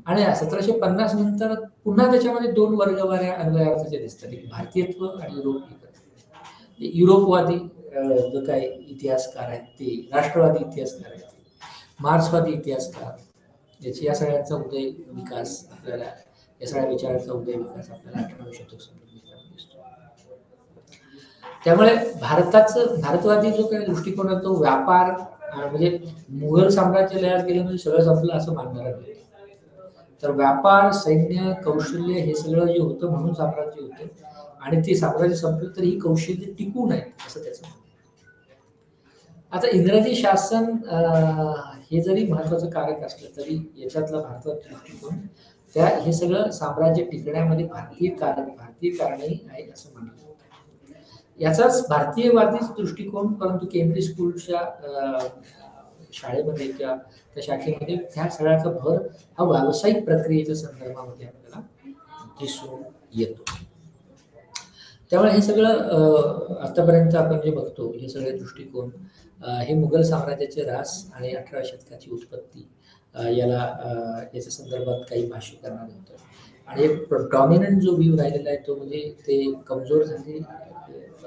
आणि 1750 नंतर पुन्हा त्याच्यामध्ये दोन वर्गवाऱ्या अन्वयार्थाचे दिसतात, एक भारतीयत्व आणि युरोपीय. युरोपवादी जो काही इतिहासकार आहेत ते, राष्ट्रवादी इतिहासकार आहेत, मार्क्सवादी इतिहासकार या सगळ्यांचा उदय विकास आपल्याला या सगळ्या विचारांचा उदय विकास आपल्याला 18व्या शतक दिसतो. त्यामुळे भारतवादी जो काही दृष्टिकोन आहे तो व्यापार म्हणजे मुघल साम्राज्य लयात गेलं म्हणजे सगळं संपलं असं मानणारा नाही. तर व्यापार, सैन्य, कौशल्य हे सगळं जे होतं म्हणून साम्राज्य होतं आणि ते साम्राज्य संपलं तर ही कौशल्य टिकू नये असं त्याचं म्हणणं. आता इंग्रजी शासन हे जरी महत्वाचं कारक असलं तरी याच्यातला भारताचा दृष्टिकोन हे सगळं साम्राज्य टिकण्यामध्ये भारतीय कारणही आहे असं म्हणलं जातं. याचाच भारतीयवादी दृष्टिकोन परंतु केंब्रिज स्कूलच्या शाळेमध्ये किंवा त्या शाखेमध्ये ह्या सगळ्याचा भर हा व्यावसायिक प्रक्रियेच्या संदर्भामध्ये आपल्याला दिसून येतो. त्यामुळे हे सगळं आतापर्यंत आपण जे बघतो हे सगळे दृष्टिकोन हे मुघल साम्राज्याचे ऱ्हास आणि 18व्या शतकाची उत्पत्ती याच्या संदर्भात काही भाष्य करणारे होतं आणि एक डॉमिनंट जो व्ह्यू राहिलेला आहे तो म्हणजे ते कमजोर झाले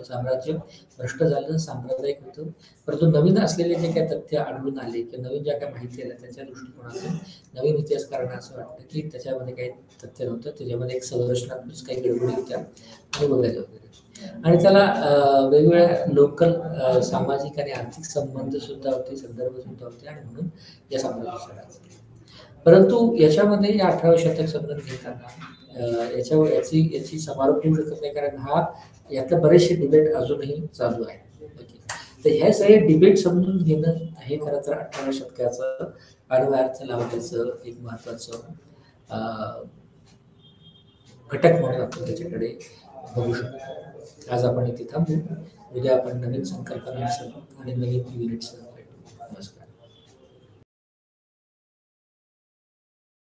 साम्राज्य भ्रष्ट झालं सांप्रदायिक होतं. परंतु नवीन असलेले जे काही तथ्य आढळून आले किंवा नवीन ज्या काही माहिती आल्या त्याच्या दृष्टिकोनातून नवीन इतिहासकारांना असं वाटतं की त्याच्यामध्ये काही तथ्य नव्हतं, त्याच्यामध्ये एक संरचनात्मक काही गडबडी होत्या आणि वगैरे वगैरे आणि त्याला वेगवेगळ्या लोकल सामाजिक आणि आर्थिक संबंध सुद्धा होते, संदर्भ सुद्धा होते आणि म्हणून या साम्राज्याचं. परंतु याच्यामध्ये या 18व्या शतक समजून घेताना याची समारोप होऊ शकत नाही कारण यातले बरेचसे डिबेट अजूनही चालू आहे. तर हे सगळे डिबेट समजून घेणं हे खरं तर 18व्या शतकाचं अर्थ लावण्याचं एक महत्वाचं घटक म्हणून आपण त्याच्याकडे बघू शकतो. आज आपण इथे थांबू. उद्या आपण नवीन संकल्पना आणि नवीन युनिट्स